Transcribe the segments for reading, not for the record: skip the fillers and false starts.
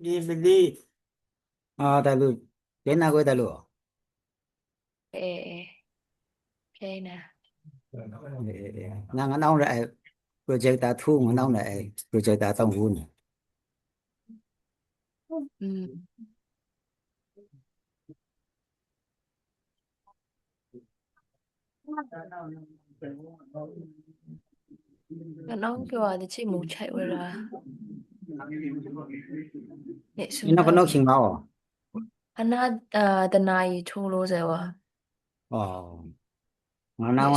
đi đi đại陆đến nào quay đại陸Okay nè. ngang ông lại project ta thu ngang ông lại project ta tông vun Nó kêu là chị muốn chạy rồi là nghệ nó xuống có đâu nấu xin máu anh đã tên này thu lô rồi à ngang nghệ ông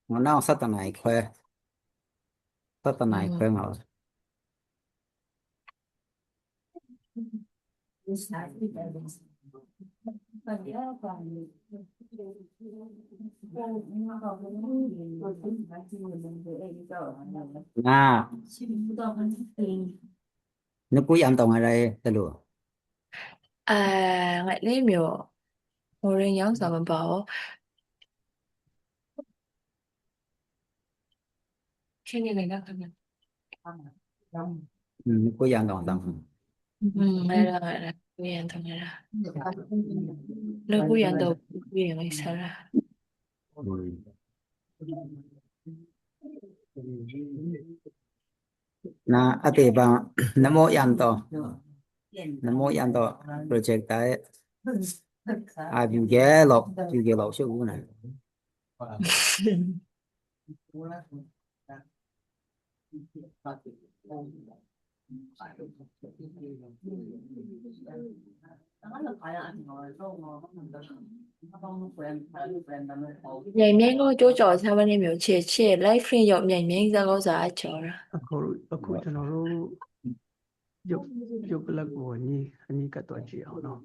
xuống ngang ông sát tận này khoe ngầu nó cuối ăn tông ở đây đại陸ngại lấy miểu một人养怎么包现在给那个呢nó cuối ăn tông hay là quy ăn thôi là nếu quy ăn đâu quy ăn ấy sao ra na ate ba namo yan to project ta you get lộc số này nhảy miếng có chỗ trọ sao bên em hiểu chia lấy free dọc nhảy miếng ra có giá chỗ ra Akuကျွန်တော်တို့ရုပ်ကလပ်ကိုအနီးကပ်တော့ကြည့်အောင်နော်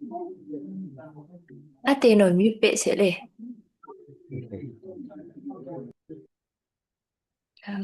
tiền nổi miếng bể sẽ lên No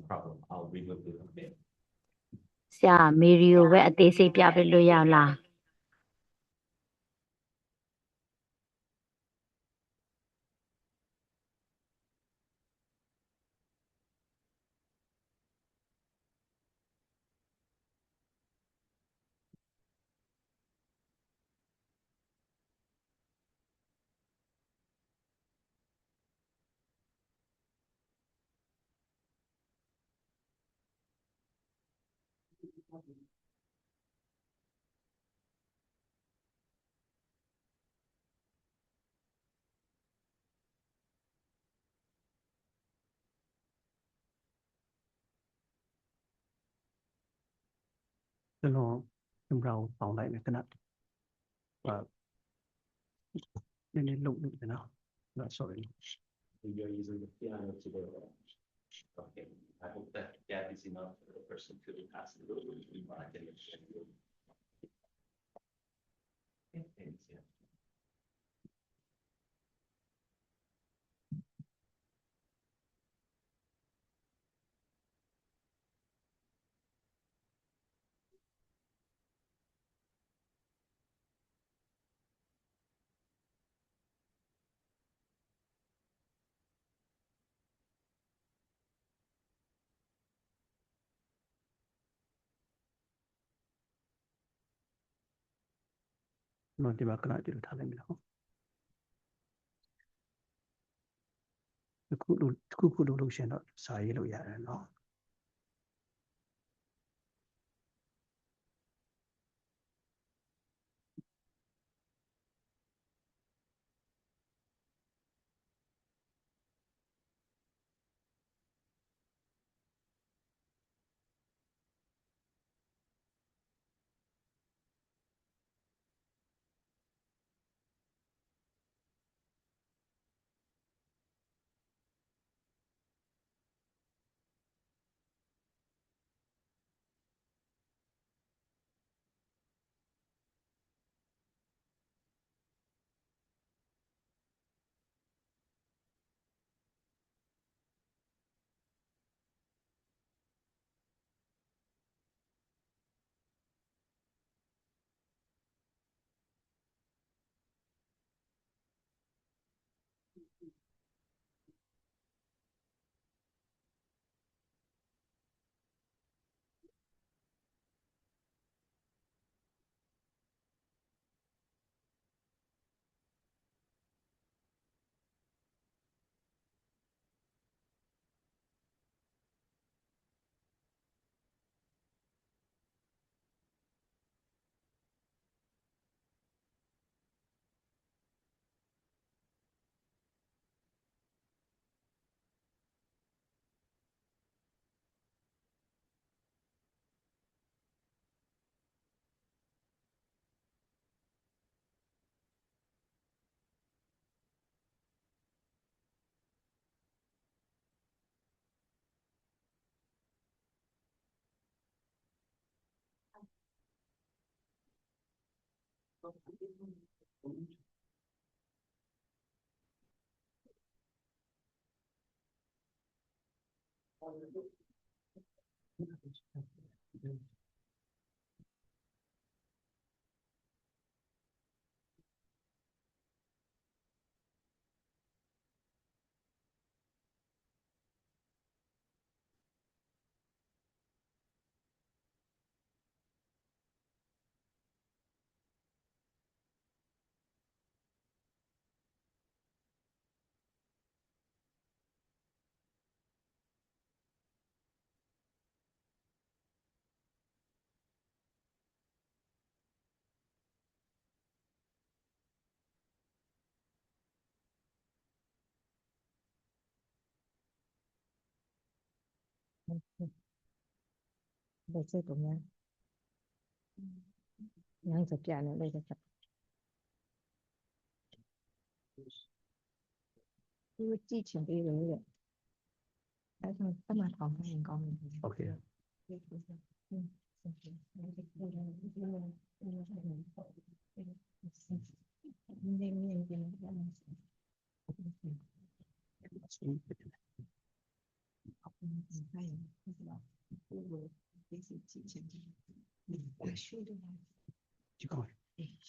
problem. I'll remove it a bit. ဆရာမေရီကိုပဲအသေးစိတ်ပြပေးလို့ရလား ကျွန်တော်ကင်မရာကိုပေါင်းလိုက်မယ်ခဏနည်းနည်းလုံနေတယ်နော် sorry You're using the piano today. Okay, I hope that gap is enough for the person to pass it over to me. I can understand you. Thanks, yeah. နော်ဒီမှာခဏကြည့်လို့ထားလိုက်မယ်နော်ခုလို့ရှင်တော့စာရေးလို့ရတယ်နော် Để chơi cùng nhau. Nhanh chụp chả nữa đây là chụp. Cứ chi chuẩn bị rồi đấy. Đấy thôi, các bạn còn hành con mình. ok chỉ coi được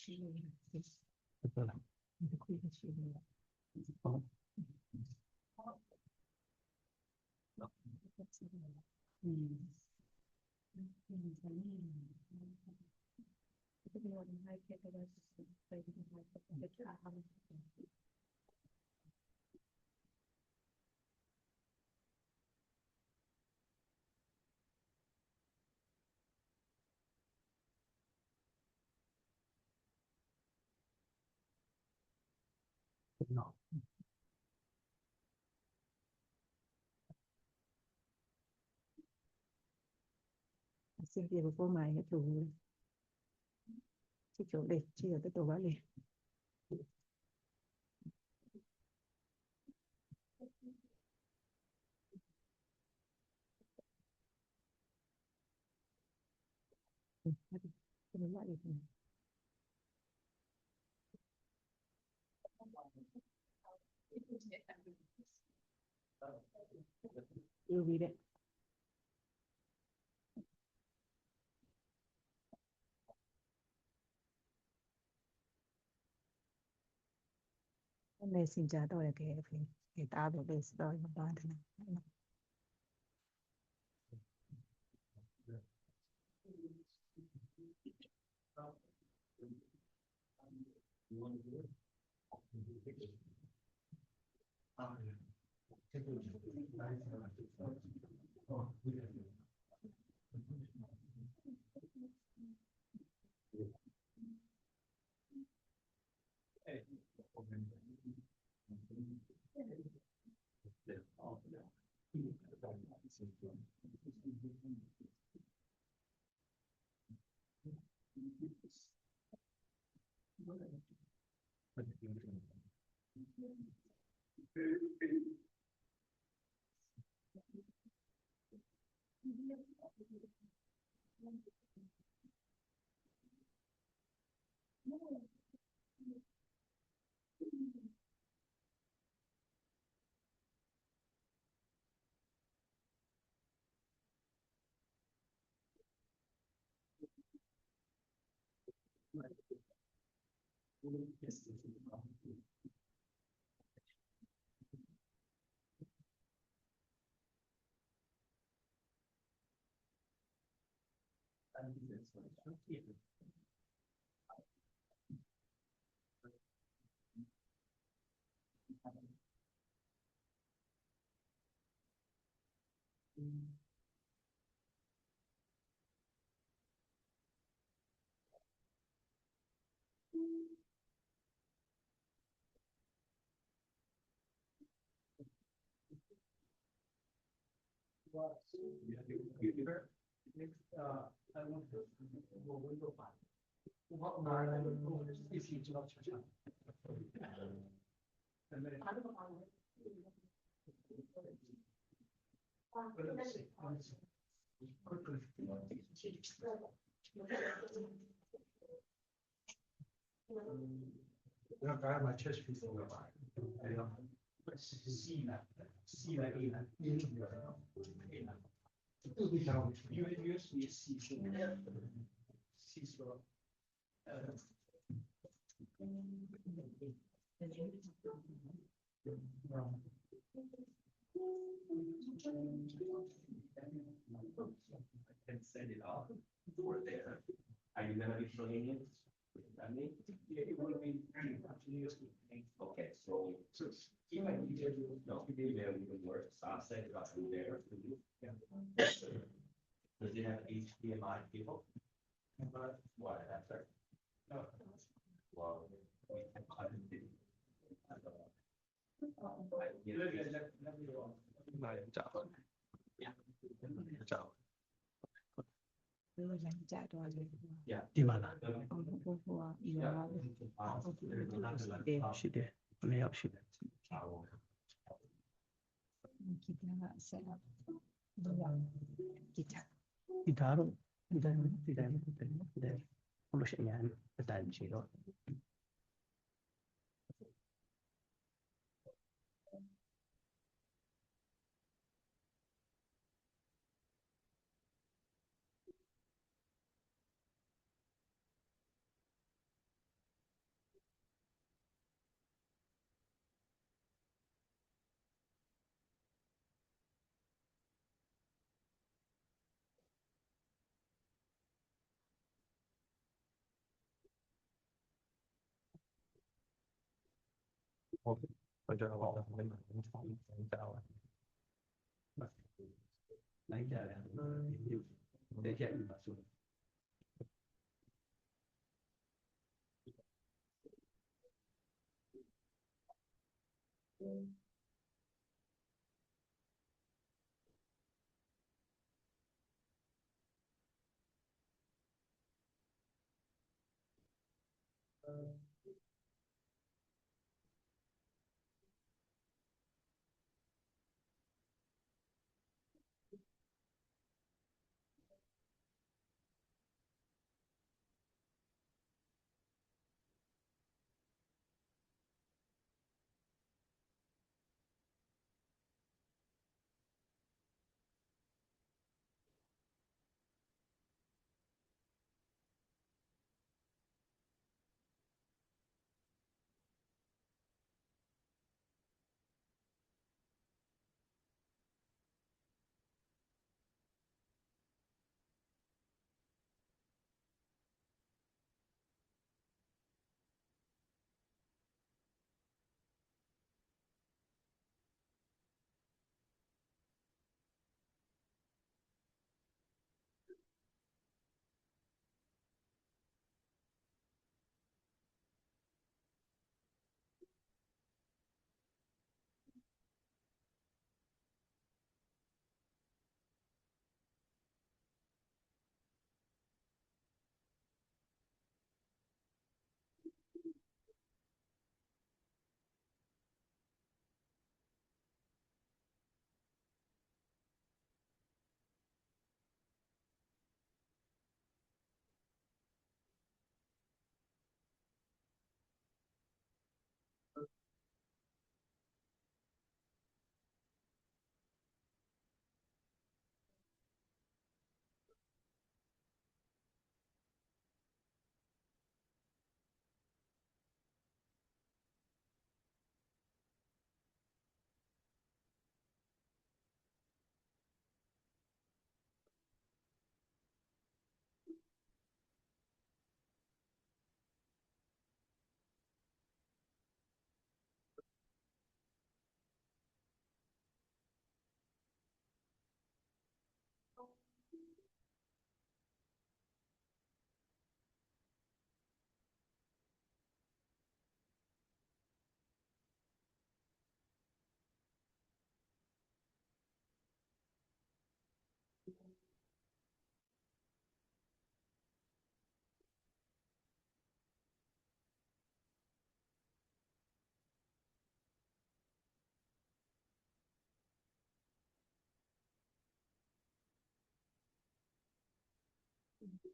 rồi no 先别不买也ถูกที่จบเลยที่จะตัวว่าเลย เป็นว่าอีกยูวีเด็กในสิ่งจะต่อเลยแกเพลงเอตาแบบเบสต่อมาบ้านนะ my chest piece over by. See that, I can set it up for there. Are you gonna be showing it? I mean, yeah, it will be continuously. Okay, so even no, email even works. I'll set it up in there for you. Does it have HDMI cable? What adapter? No. Well, we can cut it in. Yeah. ဒီမှာလား ဟိုရှိတယ်နှစ်ယောက်ရှိတယ် 기타가 셋업 기타 ဒီဒါတော့ဒီတိုင်းဘလို့ရှိရင်အတိုင်းရှိတော့我觉得我们找来家的，等下你把说。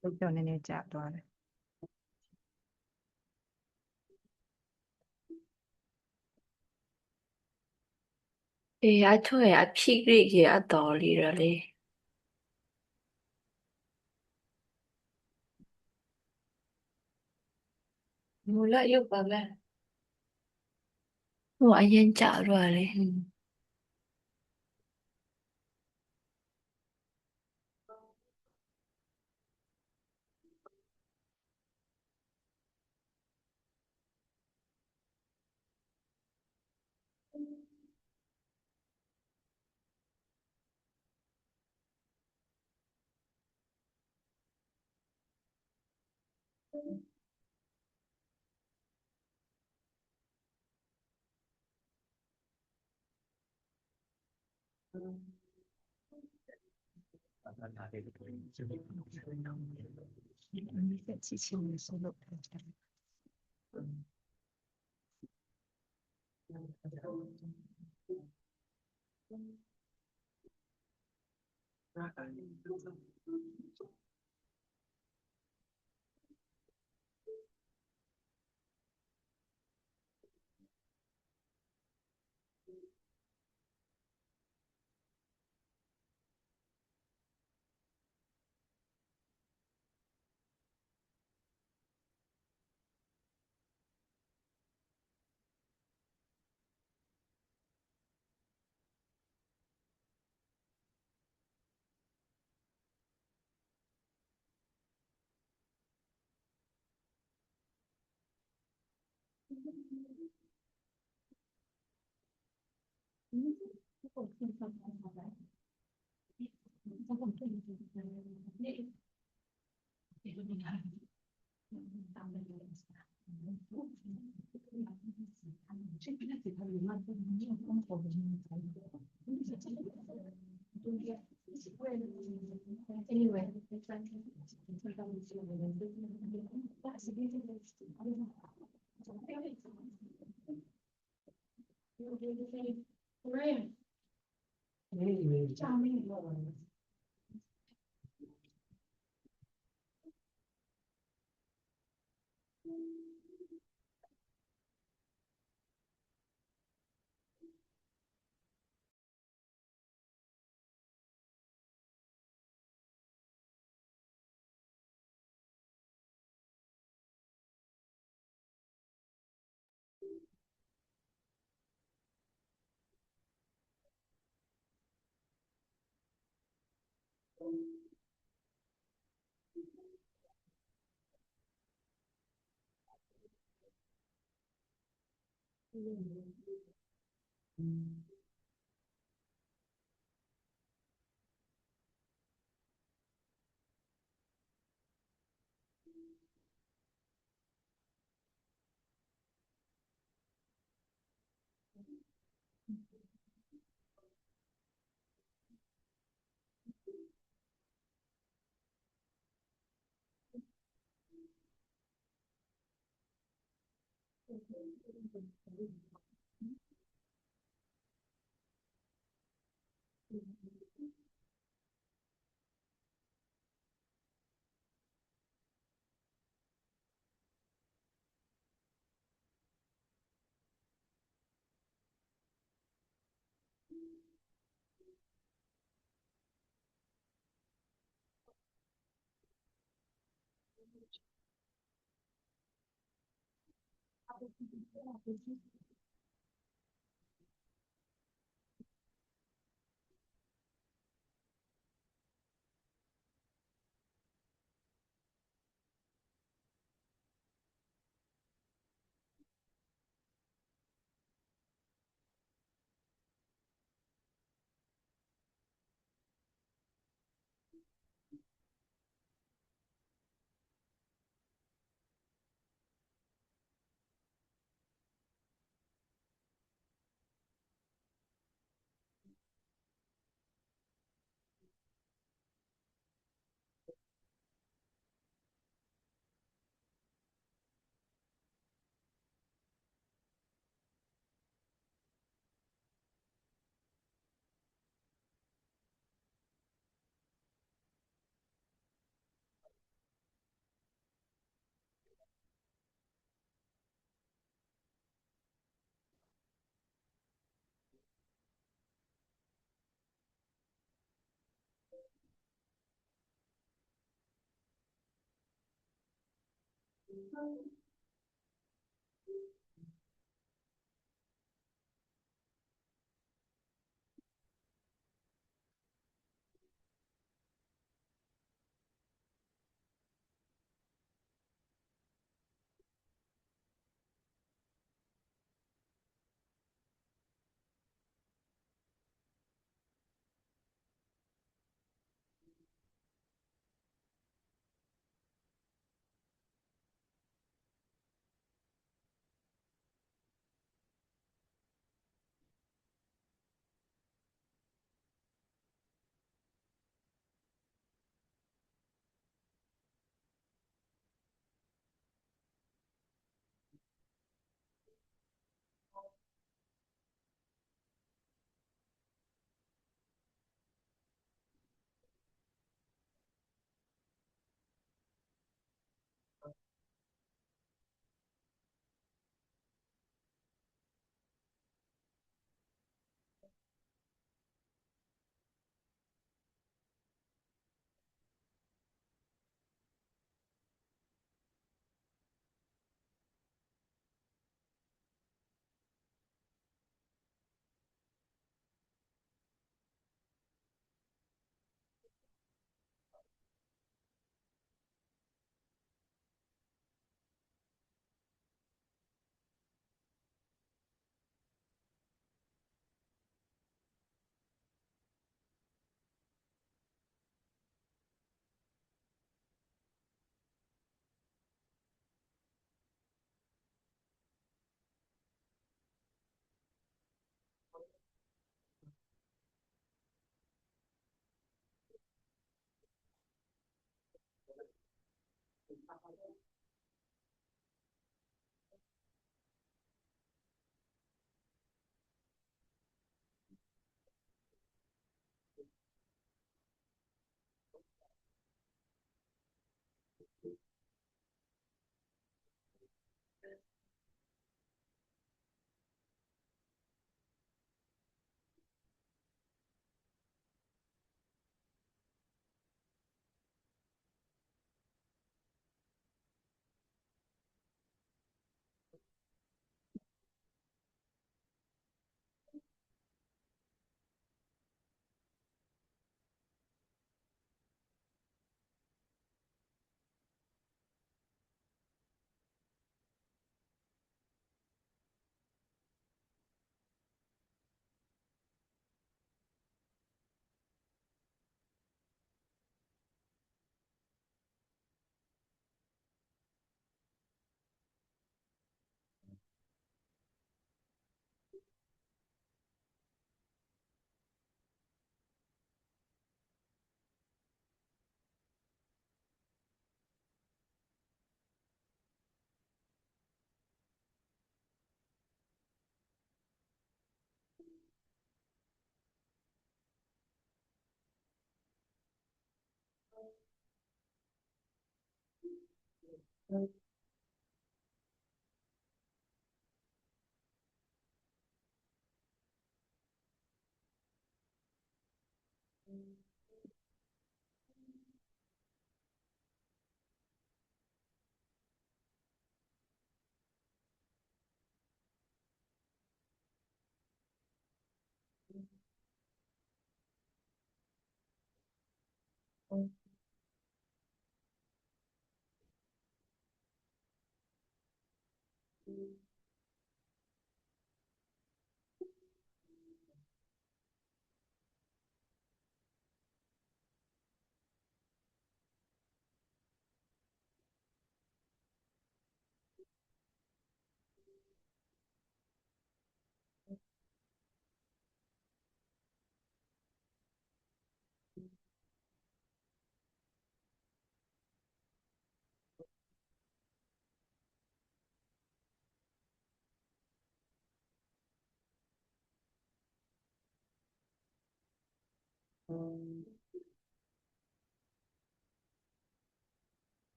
စိတ်ကြောင့်နည်းနည်းကြာသွားတယ် အေးအထွေအဖြစ်ကြီးအတော်လေးရလေမူလာရုပ်ပါမယ်ဟိုအရင်ကြာတော့လေဒီကချီချီလေးဆိုလို့တယ် Thank you.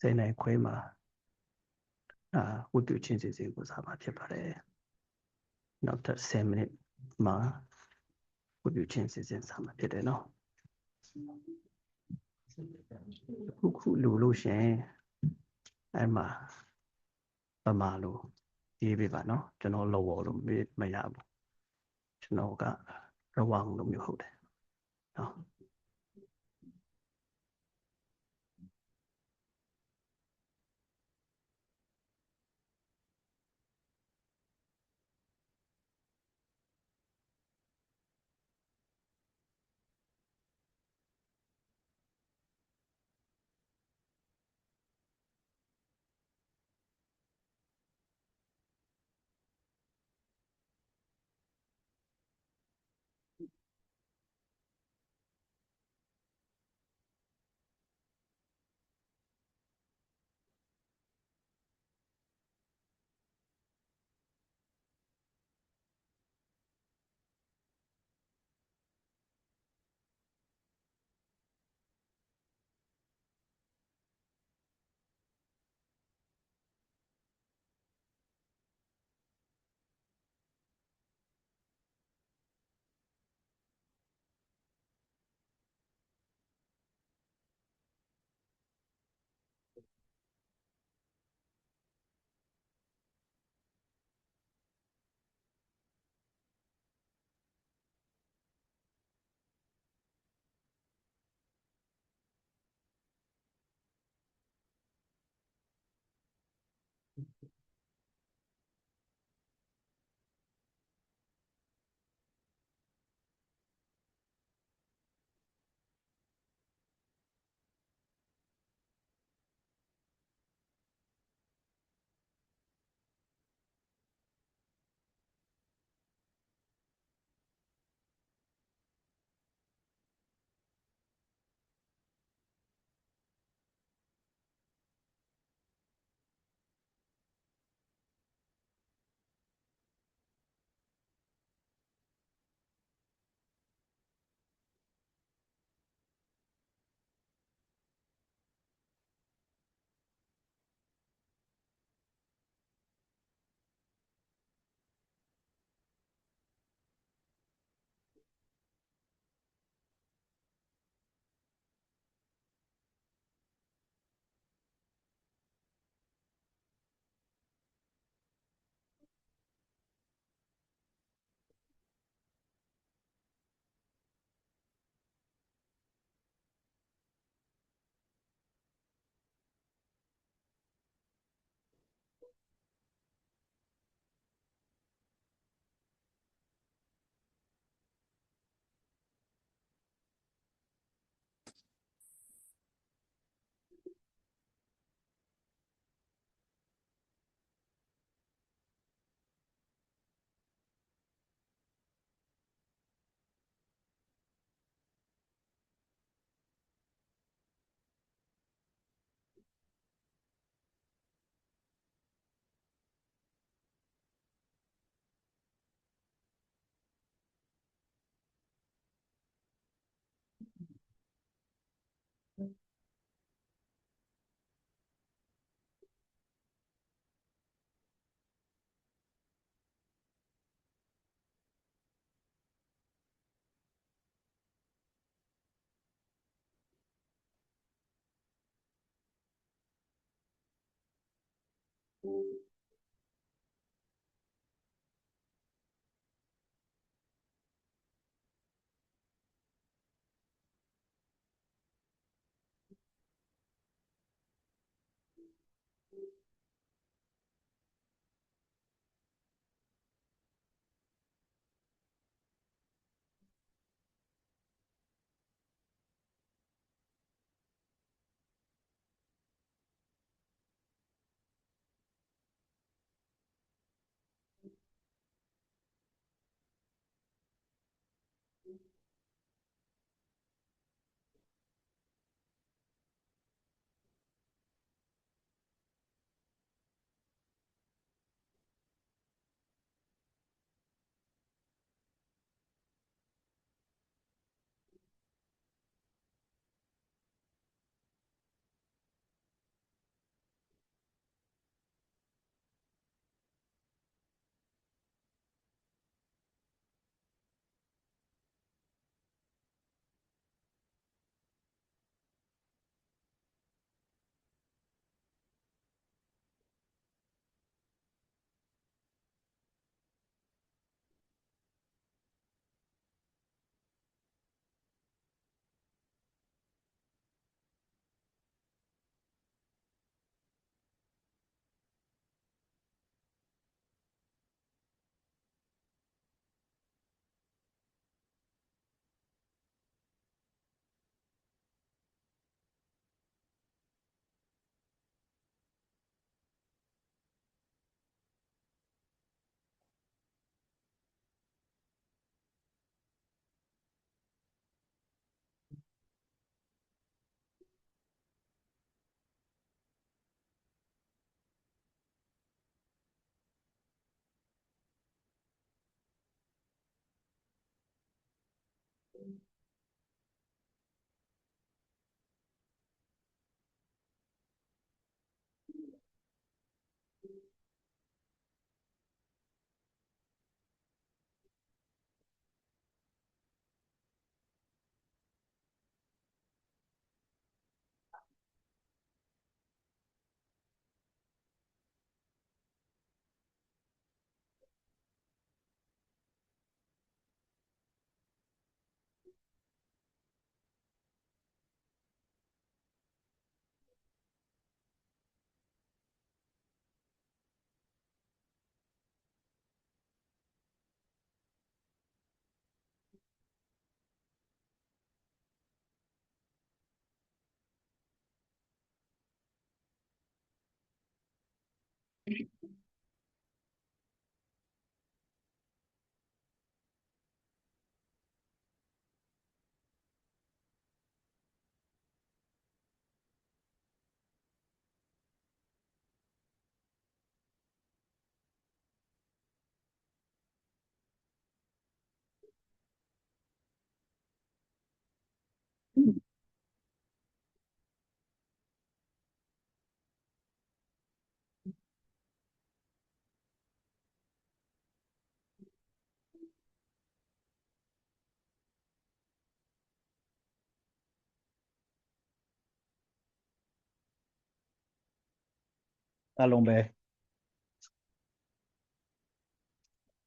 10 နိုင်ခွဲမှာဝတ်ပြုခြင်းစီစဉ်ကိုစားမှာဖြစ်ပါတယ်နောက်ထပ်10မိနစ်မှာဝတ်ပြုခြင်းစီစဉ်စားမှာဖြစ်တယ်နော်ခုလူလို့ရှင်အဲ့မှာပမာလို့ရေးပေးပါနော်ကျွန်တော်လောလို့မရဘူးကျွန်တော်ကရဝမ်လို့မျိုးဟုတ်တယ်နော်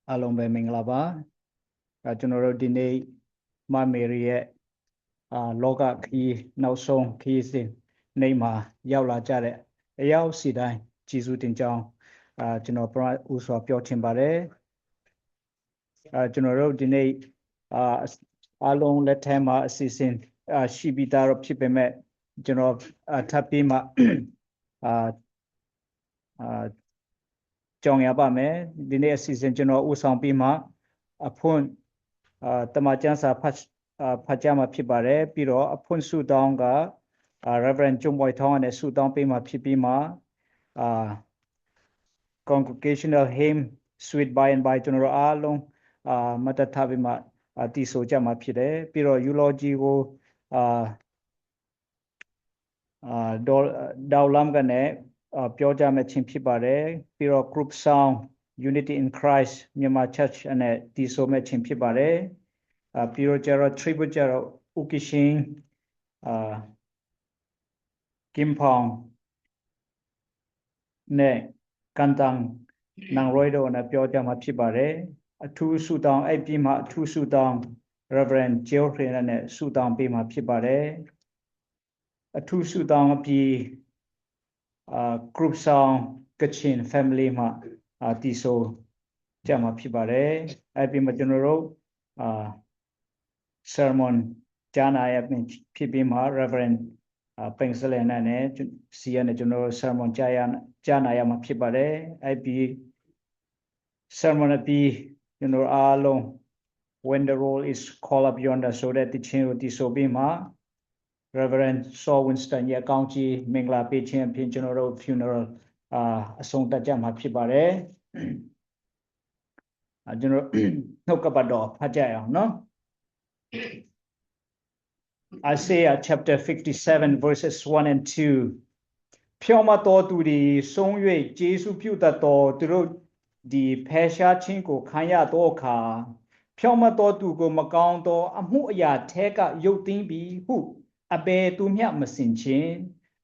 အားလုံးပဲမင်္ဂလာပါကျွန်တော်တို့ဒီနေ့မမေရီရဲ့လောကခီးနောက်ဆုံးခီးစဉ်နေ့မှာရောက်လာကြတဲ့အရောက်စီတိုင်းကျေးဇူးတင်ကြောင်းကျွန်တော်ဦးစွာပြောချင်ပါတယ်ကျွန်တော်တို့ဒီနေ့အားလုံးလက်ထက်မှာအစီအစဉ်ရှိပြီးသားတော့ဖြစ်ပေမဲ့ကျွန်တော်ထပ်ပြီးမှကြောင်ရပါမယ်ဒီနေ့အစီအစဉ်ကျွန်တော်ဦးဆောင်ပြီးမှအဖွင့်တမန်ကျမ်းစာဖတ်ကြမှာဖြစ်ပါတယ်ပြီးတော့အဖွင့်ဆုတောင်းကReverend ကျုံပွိုင်ထောင်းနဲ့ဆုတောင်းပေးမှာဖြစ်ပြီးမှ congregational hymn sweet by and by ကျွန်တော်အားလုံးမတထပြီးမှတီးဆိုကြမှာဖြစ်တယ်ပြီးတော့ eulogy ကိုဒေါ်လမ်ကနေပြောကြမယ်ချင်းဖြစ်ပါတယ်ပြီးတော့ group song unity in Christ မြန်မာ church နဲ့တီးဆိုမယ်ချင်းဖြစ်ပါတယ်ပြီးတော့ကျတော့ tribute ကျတော့ Ukishin Kim Phong နဲ့ကန်တန်နန်ရိုက်တို့နဲ့ပြောကြမှာဖြစ်ပါတယ်အထူးဆုတောင်းအဲ့ပြီးမှအထူးဆုတောင်း Reverend Geoffrey နဲ့ဆုတောင်းပေးမှာဖြစ်ပါတယ်အထူးဆုတောင်းအပြီး group song Kachin family မှာတီဆိုကြမှာဖြစ်ပါတယ်အဲ့ဒီမှာကျွန်တော်တို့sermon ကြားနာရဖြစ်ပြီးမှာ Reverend ပိန်စလန်နဲ့စီရနဲ့ကျွန်တော်တို့ sermon ကြားနာရမှာဖြစ်ပါတယ်အဲ့ဒီ sermon အပြီးကျွန်တော်အားလုံး when the roll is call up yonder so that တခြင်းကိုတီဆိုပြီးမှာ Reverend Saul Winston ရဲ့အကောင်းကြီးမင်္ဂလာပေးခြင်းအပြင်ကျွန်တော်တို့ funeral အဆုံးသတ်ကြမှာဖြစ်ပါတယ်ကျွန်တော်နှုတ်ကပတ်တော်ဖတ်ကြရအောင်နော် Isaiah chapter 57 verses 1 and 2ဖြောင့်မတ်တော်သူသည်ဆုံး၍ယေရှုပြုတတ်တော်သူတို့ဒီဖယ်ရှားခြင်းကိုခံရသောအခါဖြောင့်မတ်တော်သူကိုမကောင်းသောအမှုအရာထဲကရုပ်သိမ်းပြီးဟုအဘယ်သူမျှမစင်ခြင်း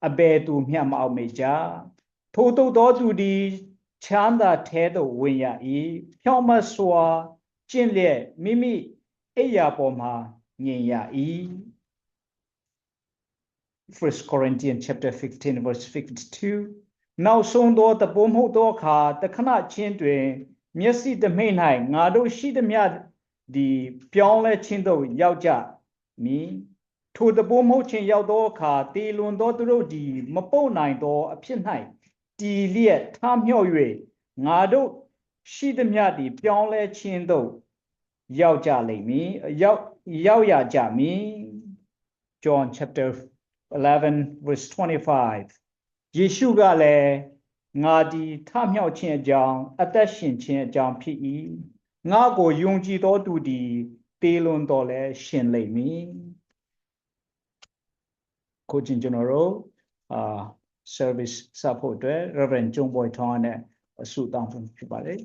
အဘယ်သူမျှမအောက်မေ့ကြထိုသို့သောသူသည်ချမ်းသာထဲသို့ဝင်ရ၏ဖြောင့်မတ်စွာကျင့်လျက်မိမိအိယာပေါ်မှာငြိမ်ရ၏1 Corinthians chapter 15 verse 52နောက်ဆုံးသောတပုံမဟုတ်သောအခါတခဏချင်းတွင်မျက်စိတမိတ်၌ငါတို့ရှိသမျှဒီပြောင်းလဲခြင်းသို့ရောက်ကြမည်ထိုတပုံမဟုတ်ခြင်းရောက်သောအခါတေလွန်သောသူတို့သည်မပုတ်နိုင်သောအဖြစ်၌တည်လျက်ထားမြော့၍ငါတို့ရှိသမျှသည်ပြောင်းလဲခြင်းသို့ရောက်ကြလိမ့်မည်ရောက်ရကြမည် John chapter 11 verse 25ယေရှုကလည်းငါသည်ထမြောက်ခြင်းအကြောင်းအသက်ရှင်ခြင်းအကြောင်းဖြစ်၏ငါကိုယုံကြည်သောသူသည်တေလွန်တော်လဲရှင်လိမ့်မည်ကိုချင်းကျွန်တော်တို့service စဖို့အတွက် Reverend ကျုံပွိုင်ထောင်းနဲ့အဆုတောင်းဖြစ်ပါတယ်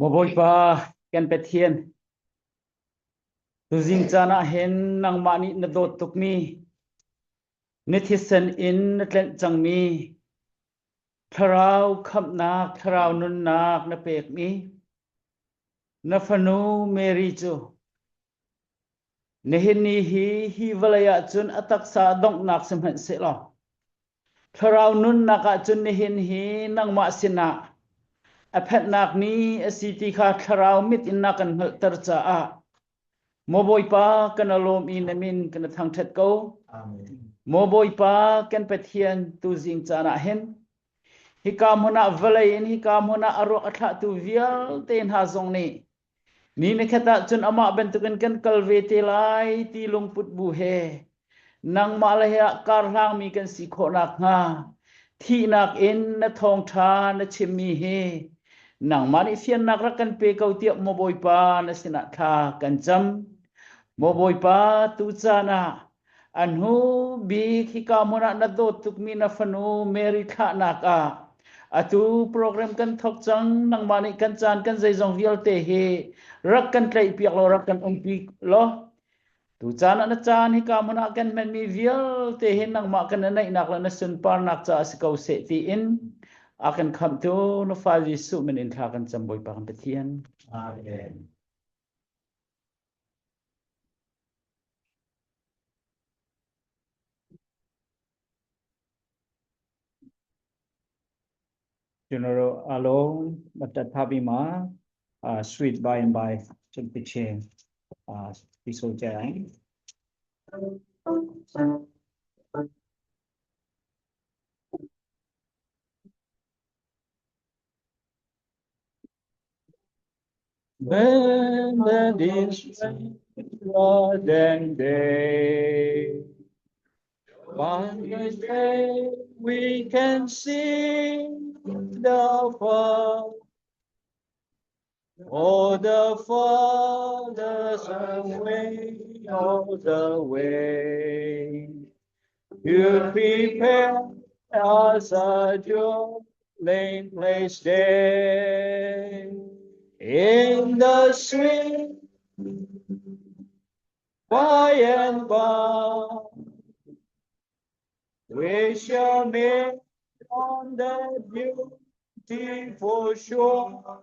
မဘိုင်ပါကန်ပထီယန်သူဇင်ချာနာဟင်နန်မာနီနဒိုတုကမီနိသီဆန်အင်နတန်ချန်မီခရောင်ခပ်နာခရောင်နုနာနပေကမီနဖနူမေရီချူနေဟနီဟီဝလယာချွန်းအတက်ဆာဒေါနက်စမန်ဆေလောခရောင်နုနာကချွန်းနေဟင်ဟီနန်မာစနာအဖက်နက်နီအစီတီခါခရောင်မစ်နကန်ဟ်တရချာမဘိုင်ပါကနလုံးအင်းနမင်ကနသန်းထက်ကိုအာမင်မဘိုင်ပါကန်ပထီယန်သူဇင်ချာနာဟင်ဟီကာမနာဗလေင်ဟီကာမနာအရောအထတူဗီယယ်တင်ဟာဇုံနီနီနခတာချွန်းအမဘန်တုကန်ကန်ကလ်ဝေတီလိုက်တီလုံပုတ်ဘူဟေနန်မာလဟယာကာရဟမီကန်စီခိုနာငါသီနက်အင်နထုံထာနချီမီဟေနန်မာနီဖီယန်နကရကန်ပေကောတိမဘိုင်ပါနစနထာကန်ဂျမ်မဘိုင်ပါတူချာနာအန်ဟူဘီခိကာမနာနဒိုတုကမီနဖနူမေရီခနာကာအတူ program ကန်ထောက်ချန်နန်မာနီကန်ချန်ကန်ဇေဇုံဗီယယ်တေဟေရက်ကန်တလိုက်ပြလောရက်ကန်အုံပီလောတူချာနာနချန်ဟိကာမနာကန်မန်မီဗီယယ်တေဟေနန်မာကန်နိုင်နက်လနဆွန်ပါနက်ချာစကောစေတီအင်akan come to no fali su men in thakan chamboy pa kan petian amen ကျွန်တော်တို့အလုံးမတတ်ထားပြီးမှsweet by and by ချက်ပချင်းပြီးဆိုကြရင် When the days rod and day, one day we can see the fall. Oh, the Father's way, oh, the way. You prepare us a dwelling place there. In the sweet by and by, we shall meet on the beautiful shore.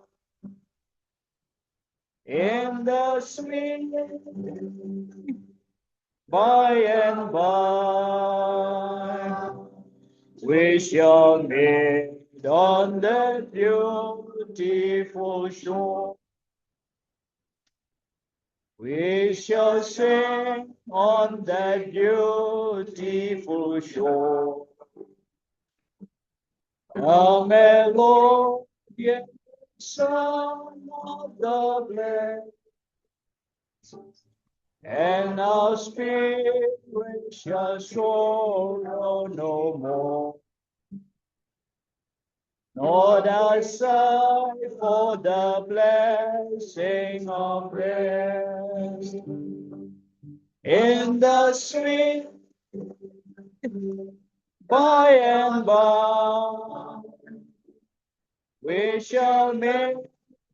in the sweet by and by. We shall meet on the beautiful shore. We shall sing on that beautiful shore. A melodious song of the blessed, and our spirit shall sorrow no more. Nor I sigh for the blessing of rest in the sweet by and by. We shall meet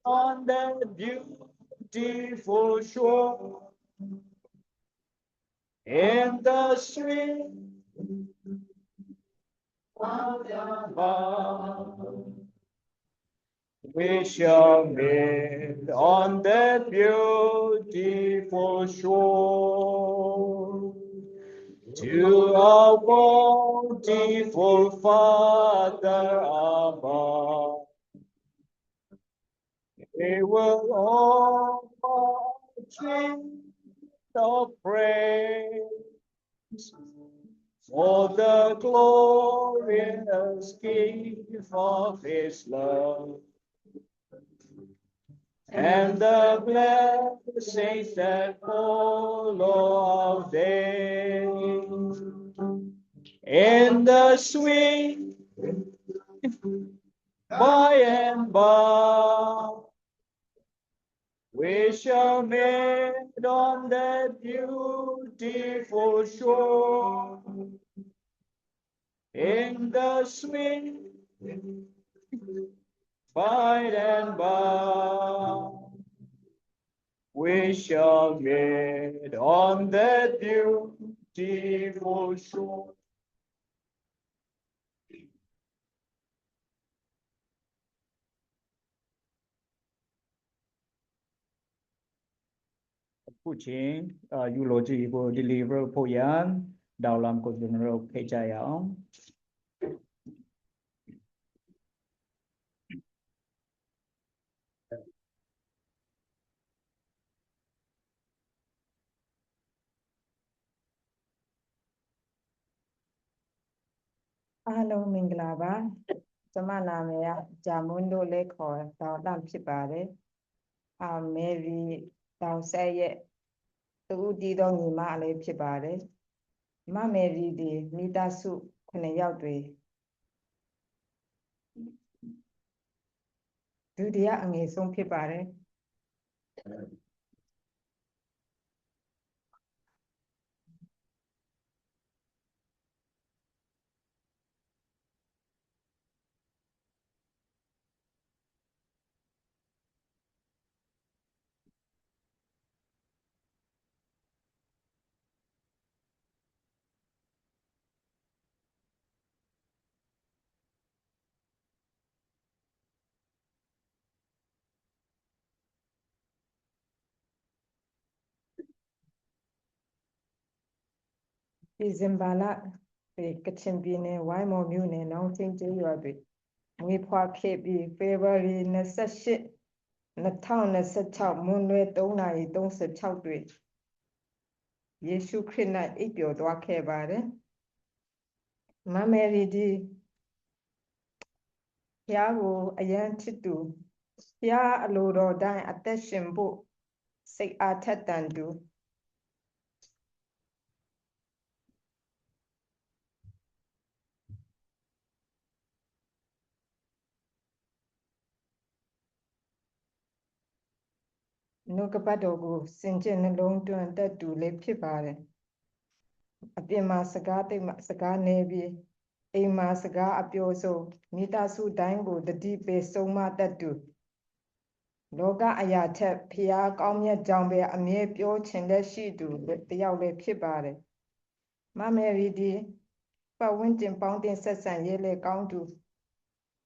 on that beautiful shore in the sweet by and by. We shall meet on that beautiful shore. To our bountiful Father above, we will offer of praise for the glorious gift of His love and the blessings that follow our days in the sweet by and by. We shall meet on that beautiful shore in the sweet by and by. We shall meet on that beautiful shore. Pushing eulogy will deliver Poyan, Daulam ko General Kejayang. Hello, Minglaba. Samana mea Jamundo Leko, Daulam Chipare. Mary Dao say the did on Male Chipare. Ma Mary di Midasu Kunayadwe. Do the young some Pipare. Zimbala, the Kachimbine, Wimo Mune, Mountain Jayabi. We park be February necessity. The town is set out moonway, don't I don't set out with. Yeshu Krina, if you do care about it. Mamma di Yago, a young to do. Ya a load or die at that shimbo. Say I tatan do. No capadogo, Sinjin alone to and that do lip chipare. A Pimasaga, Masaga Navy, a Masaga apioso, Mitasu dango, the deep base so much that do. Loga ayate, Pia, Gomia Jambe, a mere pure chin she do, with the yaw lip chipare. Mamma ridi, but went in pounding sets and yele count to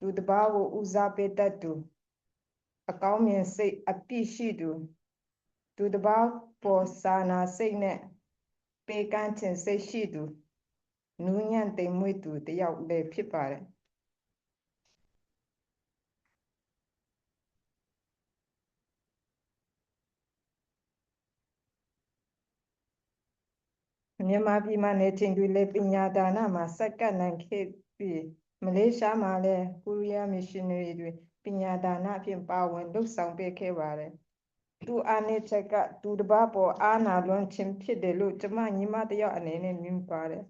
the bow uzape that do. A Gomia say a piece she do. သူတစ်ပါးပေါ်စာနာစိတ်နဲ့ပေးကမ်းခြင်းစိတ်ရှိသူနူးညံ့သိမ်မွေ့သူတစ်ယောက်လည်းဖြစ်ပါတယ်မြန်မာပြည်မှာနေချိန်တွေလည်းပညာဒါနမှာစက္ကန့်နိုင်ခဲ့ပြီးမလေးရှားမှာလည်းကိုရီးယားမစ်ရှင်နရီတွေပညာဒါနအဖြစ်ပါဝင်လှုပ်ဆောင်ပေးခဲ့ပါတယ်သူအားနည်းချက်ကသူတစ်ပါးပေါ်အားနာလွန်ခြင်းဖြစ်တယ်လို့ကျမညီမတစ်ယောက်အနေနဲ့မြင်ပါတယ်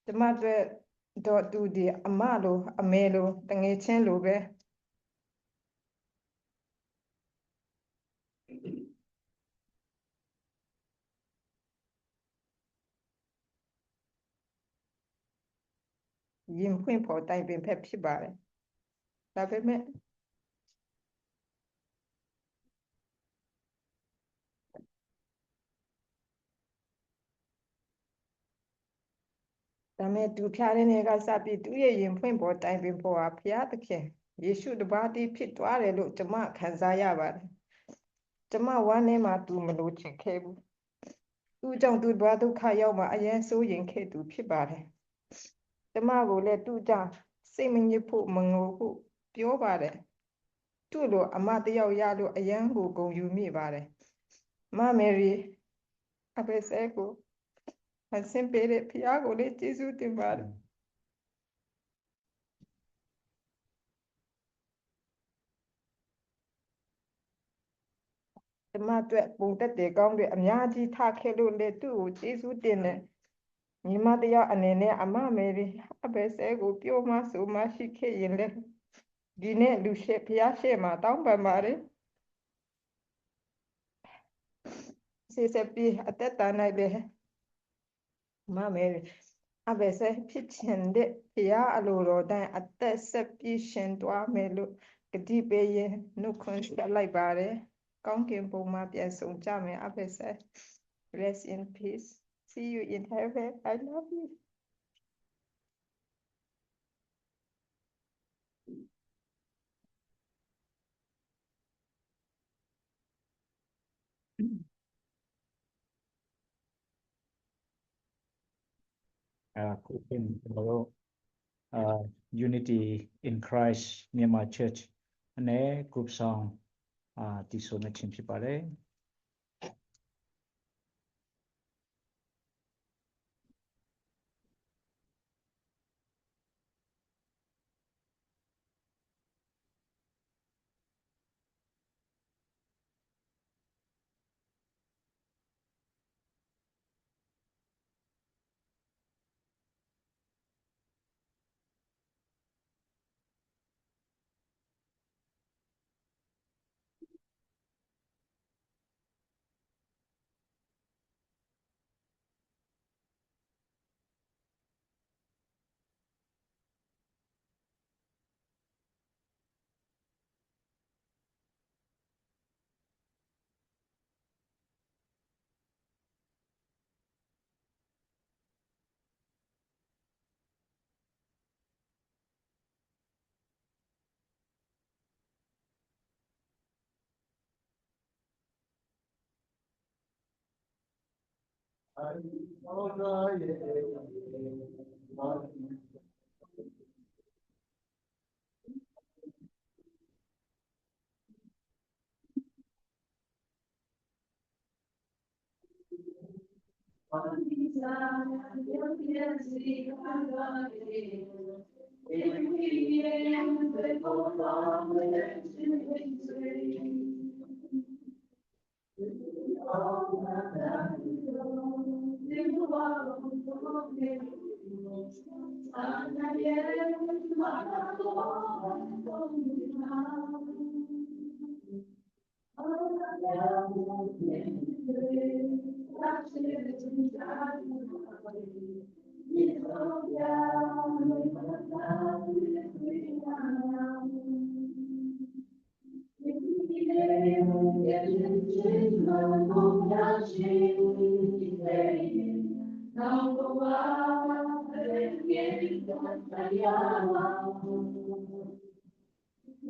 ကျမတို့တော့သူဒီအမလိုအမေလိုတငယ်ချင်းလိုပဲရင်ဖွင့်ဖို့တိုင်ပင်ဖက်ဖြစ်ပါတယ်ဒါပေမဲ့သူဖျားတဲ့နေကစပြီးသူရဲ့ရင်ဖွင့်ဖို့တိုင်ပင်ဖို့ဟာဖျားသခင်ယေရှုတပါးတည်းဖြစ်သွားတယ်လို့ကျမခံစားရပါတယ်ကျမဝမ်းထဲမှာသူမလို့ချင်ခဲ့ဘူးသူကြောင့်သူဘာဒုက္ခရောက်မှာအရင်စိုးရင်ခဲ့သူဖြစ်ပါတယ်ကျမကိုလည်းသူကြောင့်စိတ်မညစ်ဖို့မငိုဖို့ပြောပါတယ်သူ့လိုအမတယောက်ရလို့အရင်ကိုဂုဏ်ယူမိပါတယ်မမယ်ရီအဖေဆဲကိုအစင်ပေးတဲ့ဖျားကိုလည်းကျေးဇူးတင်ပါတယ်ကျမအတွက်ပုံသက်တွေကောင်းတွေအများကြီးထားခဲ့လို့လေသူ့ကိုကျေးဇူးတင်တယ်ညီမတယောက်အနေနဲ့အမမယ်ရီအဖေဆဲကိုပြောမဆိုမရှိခဲ့ရင်လေဒီနေ့လူရှိဖျားရှိမှာတောင်းပန်ပါတယ်စေစပီအသက်တာနိုင်လေမမယ်ရီအဖေဆဲဖြစ်ချင်တဲ့ဖျားအလိုတော်တိုင်းအသက်ဆက်ပြီးရှင်သွားမယ်လို့ကတိပေးရင်နှုတ်ခွန်းဆက်လိုက်ပါတယ်ကောင်းကင်ဘုံမှာပြန်ဆောင်ကြမယ်အဖေဆဲ rest in peace see you in heaven I love youခုပြင်တော့Unity in Christ မြန်မာ Church အနေ group song တည်ဆိုနေခြင်းဖြစ်ပါတယ် Now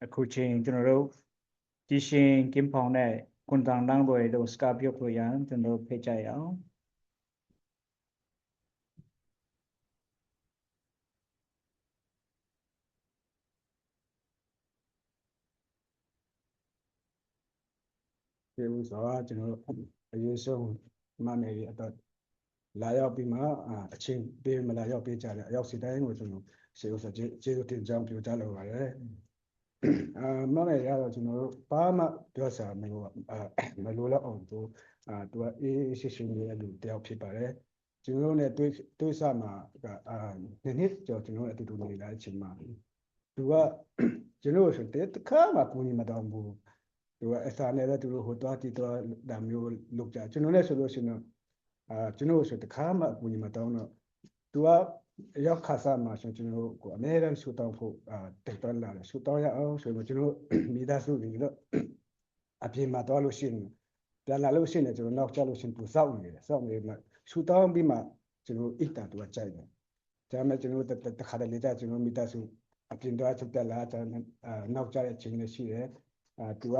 အခုချိန်ကျွန်တော်တို့ဒီရှင်ကင်းဖောင်နဲ့ကွန်တန်တန်းတွေတို့စကားပြောလို့ရအောင်ကျွန်တော်ဖိတ်ကြရအောင်ဒီဥစ္စာကျွန်တော်အရေးဆုံးမမယ်ရတော့လာရောက်ပြီးမှအချင်းပေးမလာရောက်ပေးကြတယ်အရောက်စီတိုင်းကိုကျွန်တော်ရှေ့ဥစ္စာကျေးဇူးတင်ကြောင်းပြောကြလိုပါတယ်မမယ်ရတော့ကျွန်တော်တို့ဘာမှပြောစရာမလိုမလိုတော့အောင်သူသူကအေးရှိရှိနေတဲ့လူတယောက်ဖြစ်ပါတယ်ကျွန်တော်နဲ့တွေးဆမှာနှစ်ကျော်ကျွန်တော်အတူတူနေလာတဲ့အချိန်မှာသူကကျွန်တော်ဆိုတဲ့တစ်ခါမှပူနေမတော့ဘူးသူကအစားနဲ့လည်းသူတို့ဟိုသွားတီသွားဒါမျိုးလုပ်ကြကျွန်တော်လည်းဆိုလို့ရှိရင်ကျွန်တော်ဆိုတခါမှပူနေမတော့တော့သူကရောက်ခါစားမှာဆိုကျွန်တော်ကိုအများအားဆူတောင်းဖို့တက်တော်လာတယ်ဆူတောင်းရအောင်ဆိုတော့ကျွန်တော်မိသားစုတွေတော့အပြင်မှာသွားလို့ရှိရင်ပြန်လာလို့ရှိရင်ကျွန်တော်နောက်ကျလို့ရှိရင်သူစောက်နေမှာဆူတောင်းပြီးမှကျွန်တော်အိတ်တာသူကကြိုက်တယ်ဒါပေမဲ့ကျွန်တော်တခါတလေကျကျွန်တော်မိသားစုအပြင်သွားချက်တက်လာနောက်ကျတဲ့အချိန်လေးရှိတယ်သူက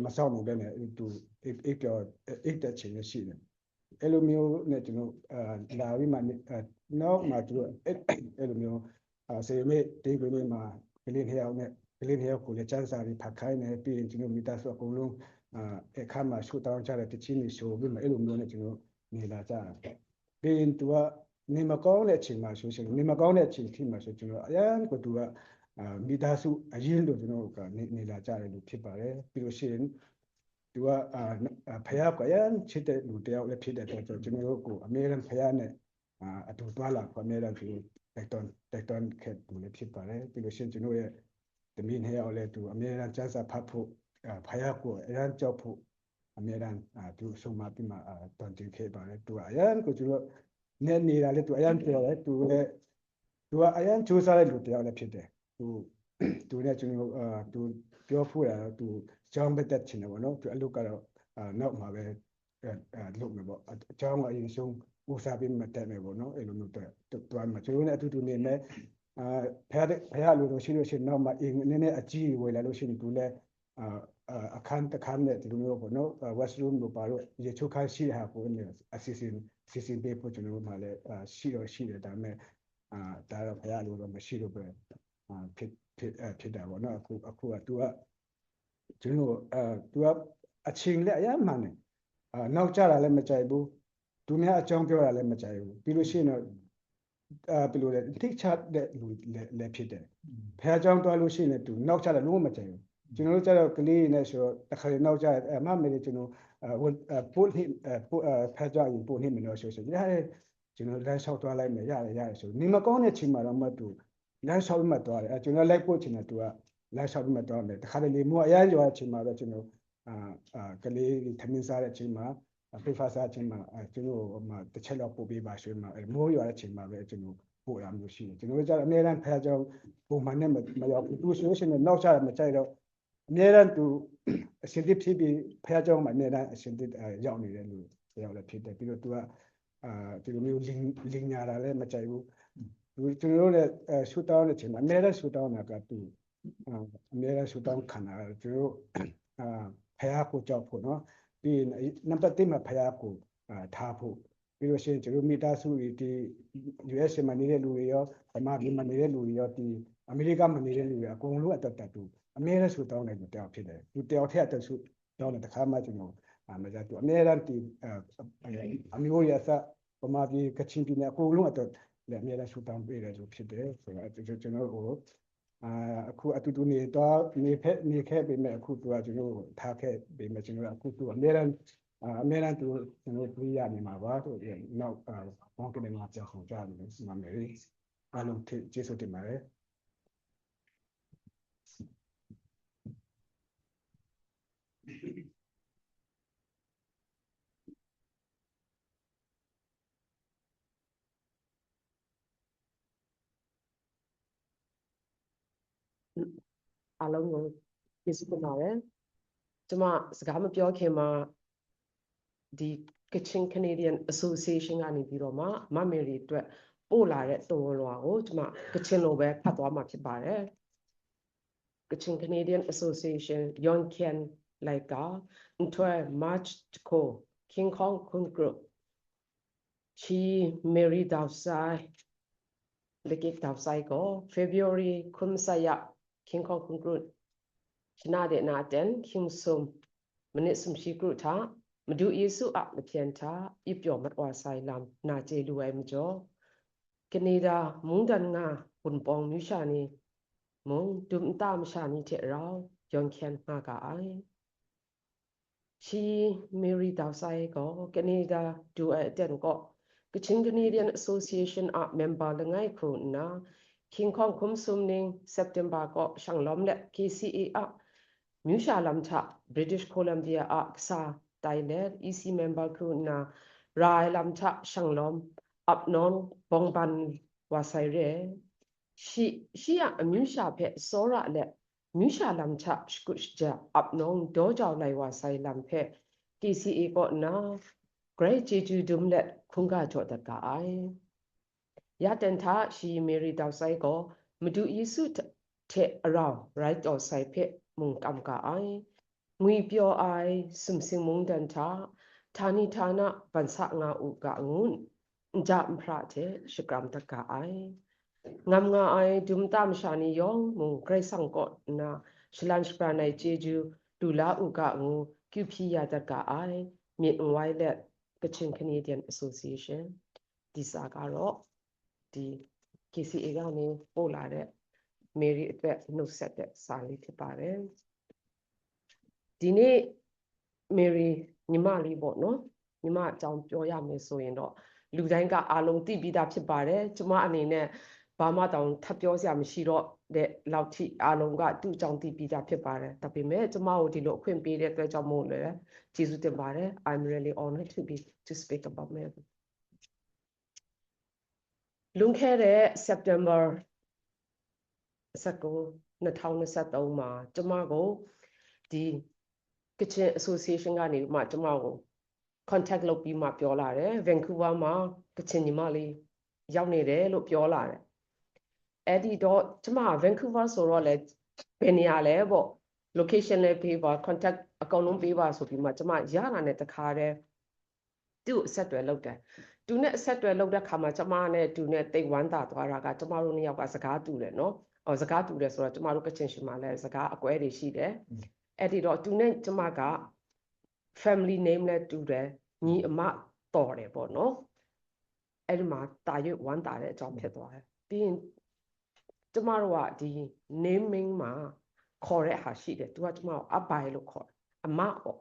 မစောင့်နိုင်တဲ့သူအိတ်တဲ့ချိန်လေးရှိတယ်အဲ့လိုမျိုးနဲ့ကျွန်တော်လာပြီးမှနောက်မှသူအဲ့လိုမျိုးဆေးမေးတေးကွေးမှာကလေးနှစ်ယောက်ကိုလည်းချမ်းစာပြီးဖတ်ခိုင်းနေပြီးရင်ကျွန်တော်မိသားစုအကုန်လုံးအခါမှာရှုတောင်းကြတဲ့တချင်းတွေဆိုပြီးမှအဲ့လိုမျိုးနဲ့ကျွန်တော်နေလာကြတယ်ပြီးရင်သူကနေမကောင်းတဲ့အချိန်မှာဆိုရှင်နေမကောင်းတဲ့အချိန်ထိမှာဆိုကျွန်တော်အရန်ကသူကမိသားစုအရင်လိုကျွန်တော်ကနေလာကြတယ်လို့ဖြစ်ပါတယ်ပြီးလို့ရှိရင်သူကဖယားကရန်ချစ်တဲ့လူတယောက်လည်းဖြစ်တဲ့အတွက်ကျွန်တော်တို့ကိုအမေရိကန်ဖယားနဲ့အတူတွားလာအမေရိကန်ပြည်တိုက်တွန်းခဲ့သူလည်းဖြစ်ပါတယ်ပြီးလို့ရှိရင်ကျွန်တော်ရဲ့တမီးနှစ်ယောက်လည်းသူအမေရိကန်ကျန်းစာဖတ်ဖို့ဖယားကိုအရန်ကြောက်ဖို့အမေရိကန်သူဆုံးမပြီးမှတွန်တင်ခဲ့ပါတယ်သူကအရန်ကိုကျွန်တော်နေတာလည်းသူအရန်ပြောတယ်သူကအရန်စူးစမ်းတဲ့လူတယောက်လည်းဖြစ်တယ်သူနဲ့ကျွန်တော်သူပြောဖို့ရတော့သူကျောင်းပဲတက်ချင်တယ်ဗောနော်သူအလုပ်ကတော့နောက်မှာပဲလုပ်မယ်ဗောအကျောင်းကအရင်ဆုံးဦးစားပေးမှတက်မယ်ဗောနော်အဲ့လိုမျိုးတွားမှာကျွန်တော်နဲ့အတူတူနေမယ်ဖះလူတို့ရှိလို့ရှိရင်နောက်မှာအင်းနည်းနည်းအကြီးဝယ်လာလို့ရှိရင်သူလည်းအခန်းတစ်ခန်းနဲ့ဒီလိုမျိုးဗောနော် washroom လို့ပါတော့ရေချိုးခန်းရှိတဲ့ဟာကိုအစီအစဉ်ပေးဖို့ကျွန်တော်တို့မှလည်းရှိတယ်ဒါပေမဲ့ဒါတော့ဖះလူတော့မရှိလို့ပဲဖြစ်တာဗောနော်အခုကသူကကျွန်တော်သူကအချိန်လည်းအရမှန်တယ်နောက်ကျတာလည်းမကြိုက်ဘူးသူများအကြောင်းပြောတာလည်းမကြိုက်ဘူးပြီးလို့ရှိရင်တော့ ဘယ်လိုလဲထိချတဲ့လူလည်းဖြစ်တယ်ဖះเจ้าတွားလို့ရှိရင်သူနောက်ချတယ်လုံးဝမကြိုက်ဘူးကျွန်တော်တို့ကျတော့ကလေးနဲ့ဆိုတော့တစ်ခါနောက်ချအမမေကျွန်တော်ပို့ဟိဖះเจ้าရင်ပို့ဟိမလို့ဆိုရတယ်ကျွန်တော်လမ်းလျှောက်သွားလိုက်မယ်ရတယ်ဆိုနေမကောင်းတဲ့ချိန်မှာတော့မှသူလမ်းလျှောက်ပြီးမှသွားတယ်ကျွန်တော်လိုက်ပို့ချင်တယ်သူကလမ်းလျှောက်ပြီးမှသွားမယ်တစ်ခါလေမိုးအရန်ကျော်တဲ့အချိန်မှာတော့ကျွန်တော်ကလေးထမင်းစားတဲ့အချိန်မှာဖေဖာစားချင်းမှာကျွန်တော်တစ်ချက်လောက်ပို့ပေးပါဆိုမှမိုးရွာတဲ့အချိန်မှာပဲကျွန်တော်ပို့ရမျိုးရှိတယ်ကျွန်တော်ကျတော့အများအားဖះเจ้าပုံမှန်နဲ့မရောက်ဘူးသူဆိုရှင်နောက်ချတယ်မကြိုက်တော့အများအားသူအစင်တစ်ဖြစ်ပြီးဖះเจ้าမှာအများအားအစင်တစ်ရောက်နေတဲ့လူရောက်လည်းဖြစ်တယ်ပြီးတော့သူကဒီလိုမျိုးလင်းညာတာလည်းမကြိုက်ဘူးသူကျွန်တော်တို့လည်းဆူတောင်းတဲ့အချိန်မှာအများအားဆူတောင်းတာကသူအများအားဆူတောင်းခံတာကျွန်တော်ဖះကိုကြောက်ဖို့နော်ပြီးနံပါတ်1မှာဖះကိုထားဖို့ပြီးလို့ရှိရင်ကျွန်တော်မိသားစုတွေဒီ US မှာနေတဲ့လူတွေရောဗမာပြည်မှာနေတဲ့လူတွေရောဒီအမေရိကမှာနေတဲ့လူတွေအကုန်လုံးအတက်တက်တူအများနဲ့ဆူတောင်းတယ်လို့တောင်းဖြစ်တယ်သူတယောက်ထက်အတက်ဆူတောင်းတယ်တခါမှကျွန်တော်မကြတူအများနဲ့ဒီအမျိုးရစဗမာပြည်ကချင်ပြည်နယ်အကုန်လုံးအတက်လည်းအများနဲ့ဆူတောင်းပေးတယ်လို့ဖြစ်တယ်ဆိုတော့ကျွန်တော်ကိုအခုအတူတူနေတော့နေခဲ့ပေမဲ့အခုသူကကျွန်တော်ထားခဲ့ပေမဲ့ကျွန်တော်အခုသူအများနဲ့သူကျွန်တော်ပြရနေမှာပါတော့နောက်ဘောင်းကနေမှာကြောက်ကြတယ်မမေရီအားလုံးကျေးဇူးတင်ပါတယ်အားလုံးကိုကျေးဇူးတင်ပါတယ်ကျွန်မစကားမပြောခင်မှာဒီ Kachin Canadian Association ကနေပြီးတော့မမေရီအတွက်ပို့လာတဲ့သုံးလွှာကိုကျွန်မ Kachin လိုပဲဖတ်သွားမှာဖြစ်ပါတယ် Kachin Canadian Association Yonkian Laika Ntwe March Ko King Kong Kun Group Chi Mary Davsai Lekik Davsai Ko February Kun Saya King Kong Kun Group China de na den Kim Sum Minute Sum Shi Group Thaမဒူယေစုအမပြန်တာပြပြောမတော်ဆိုင်လမ်နာကျေလူဝဲမကျော်ကနေဒါမုန်ဒန်ငါပွန်ပောင်မြူရှာနီမုန်ဒုံတာမရှာနီတဲ့ရောယွန်ကန်ငါကအိုင်ချီမေရီတောက်ဆိုင်ကိုကနေဒါဒူအတန်ကို Kachin Canadian Association a member လငိုင်ခုနာ King Kong Kum Sum Ning September ကိုရှန်လုံးလက် KCA အမြူရှာလမ်ချ British Columbia အကစားThailand EC member kuna Rai Lamcha Shanglom Upnon Bongban Wasaire Shia Amusha Pe Sora Le Musha Lamcha Shkushja Upnon Doja Lai Wasai Lampe KCA got na Great Jeju Dumlet Kunga Jotaka Ai Yatenta she Mary Dausai go Mudu Yisu Te around right or Sai Pe Munkamka Ai Ngui pyo ai sum sing mung dan ta thani thana bansa nga u ga ngun ja mpra the shikram ta ka ai ngam nga ai dum tam shani yong mung grai sang ko na shlan shpra nai jeju dula u ga ngu kyu phi ya ta ka ai mit wai let Kachin Canadian Association di sa ka ro di KCA ကနေပို့လာတဲ့ Mary အတွက်နှုတ်ဆက်တဲ့စာလေးဖြစ်ပါတယ်ဒီနေ့ Mary ညီမလေးပေါ့နော်ညီမအကြောင်းပြောရမယ်ဆိုရင်တော့လူတိုင်းကအားလုံးသိပြီးသားဖြစ်ပါတယ်ကျမအနေနဲ့ဘာမှတောင်ထပ်ပြောစရာမရှိတော့တဲ့လောက်ထိအားလုံးကသူ့အကြောင်းသိပြီးသားဖြစ်ပါတယ်ဒါပေမဲ့ကျမကိုဒီလိုအခွင့်ပေးတဲ့အတွက်ကြောင့်မို့လဲကျေးဇူးတင်ပါတယ် I'm really honored to speak about Mary လွန်ခဲ့တဲ့ September 2023မှာကျမကိုဒီ Kachin Association ကနေမှကျမကို contact လုပ်ပြီးမှပြောလာတယ် Vancouver မှာ Kachin ညီမလေးရောက်နေတယ်လို့ပြောလာတယ်အဲ့ဒီတော့ကျမ Vancouver ဆိုတော့လေဘယ်နေရာလဲပေါ့ location လည်းပေးပါ contact အကုန်လုံးပေးပါဆိုပြီးမှကျမရလာတဲ့တခါတည်းသူ့အဆက်အသွယ်လုပ်တယ်သူနဲ့အဆက်အသွယ်လုပ်တဲ့ခါမှာကျမနဲ့သူနဲ့တိတ်ဝမ်းသာသွားတာကကျမတို့နှစ်ယောက်ကစကားတူတယ်နော်စကားတူတယ်ဆိုတော့ကျမတို့ Kachin ရှင်မှာလည်းစကားအကွဲတွေရှိတယ်အဲ့ဒီတော့သူနဲ့ကျမက family name လည်းတူတယ်ညီအမတော်တယ်ပေါ့နော် အဲ့ဒီမှာတာရွတ်ဝမ်းတာတဲ့အကြောင်းဖြစ်သွားတယ်ပြီးရင်ကျမတို့ကဒီ naming မှာခေါ်တဲ့ဟာရှိတယ်သူကကျမတို့အပိုင်လို့ခေါ်တယ်အမပေါ့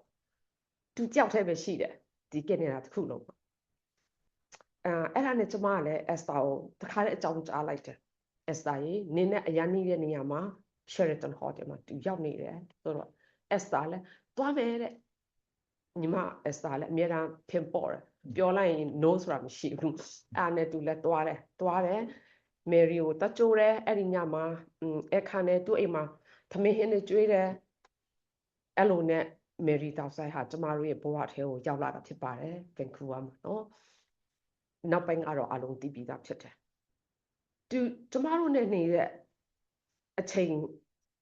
သူကြောက်တဲ့ပဲရှိတယ်ဒီကနေရာတစ်ခုလုံးပေါ့အဲ့ဒါနဲ့ကျမကလည်း Esther ကိုတခါလေအကြောင်းကြားလိုက်တယ် Esther ရေနင်းနဲ့အရန်နေတဲ့နေရာမှာ Sheraton Hotel မှာသူရောက်နေတယ်ဆိုတော့ Esther လည်းသွားမယ်တဲ့ညီမ Esther လည်းအများအားဖင်ပေါ်တယ်ပြောလိုက်ရင် no ဆိုတာမရှိဘူးအဲ့နဲ့သူလည်းသွားတယ်Mary ကိုတကြိုးတယ်အဲ့ဒီညမှာအခါနဲ့သူ့အိမ်မှာသမင်းဟင်းတွေကျွေးတယ်အဲ့လိုနဲ့ Mary တောက်ဆိုင်ဟာကျမတို့ရဲ့ဘဝထဲကိုရောက်လာတာဖြစ်ပါတယ် Vancouver မှာနော်နောက်ပိုင်းကတော့အလုံးသိပြီးသားဖြစ်တယ်ကျမတို့နဲ့နေတဲ့အချိန်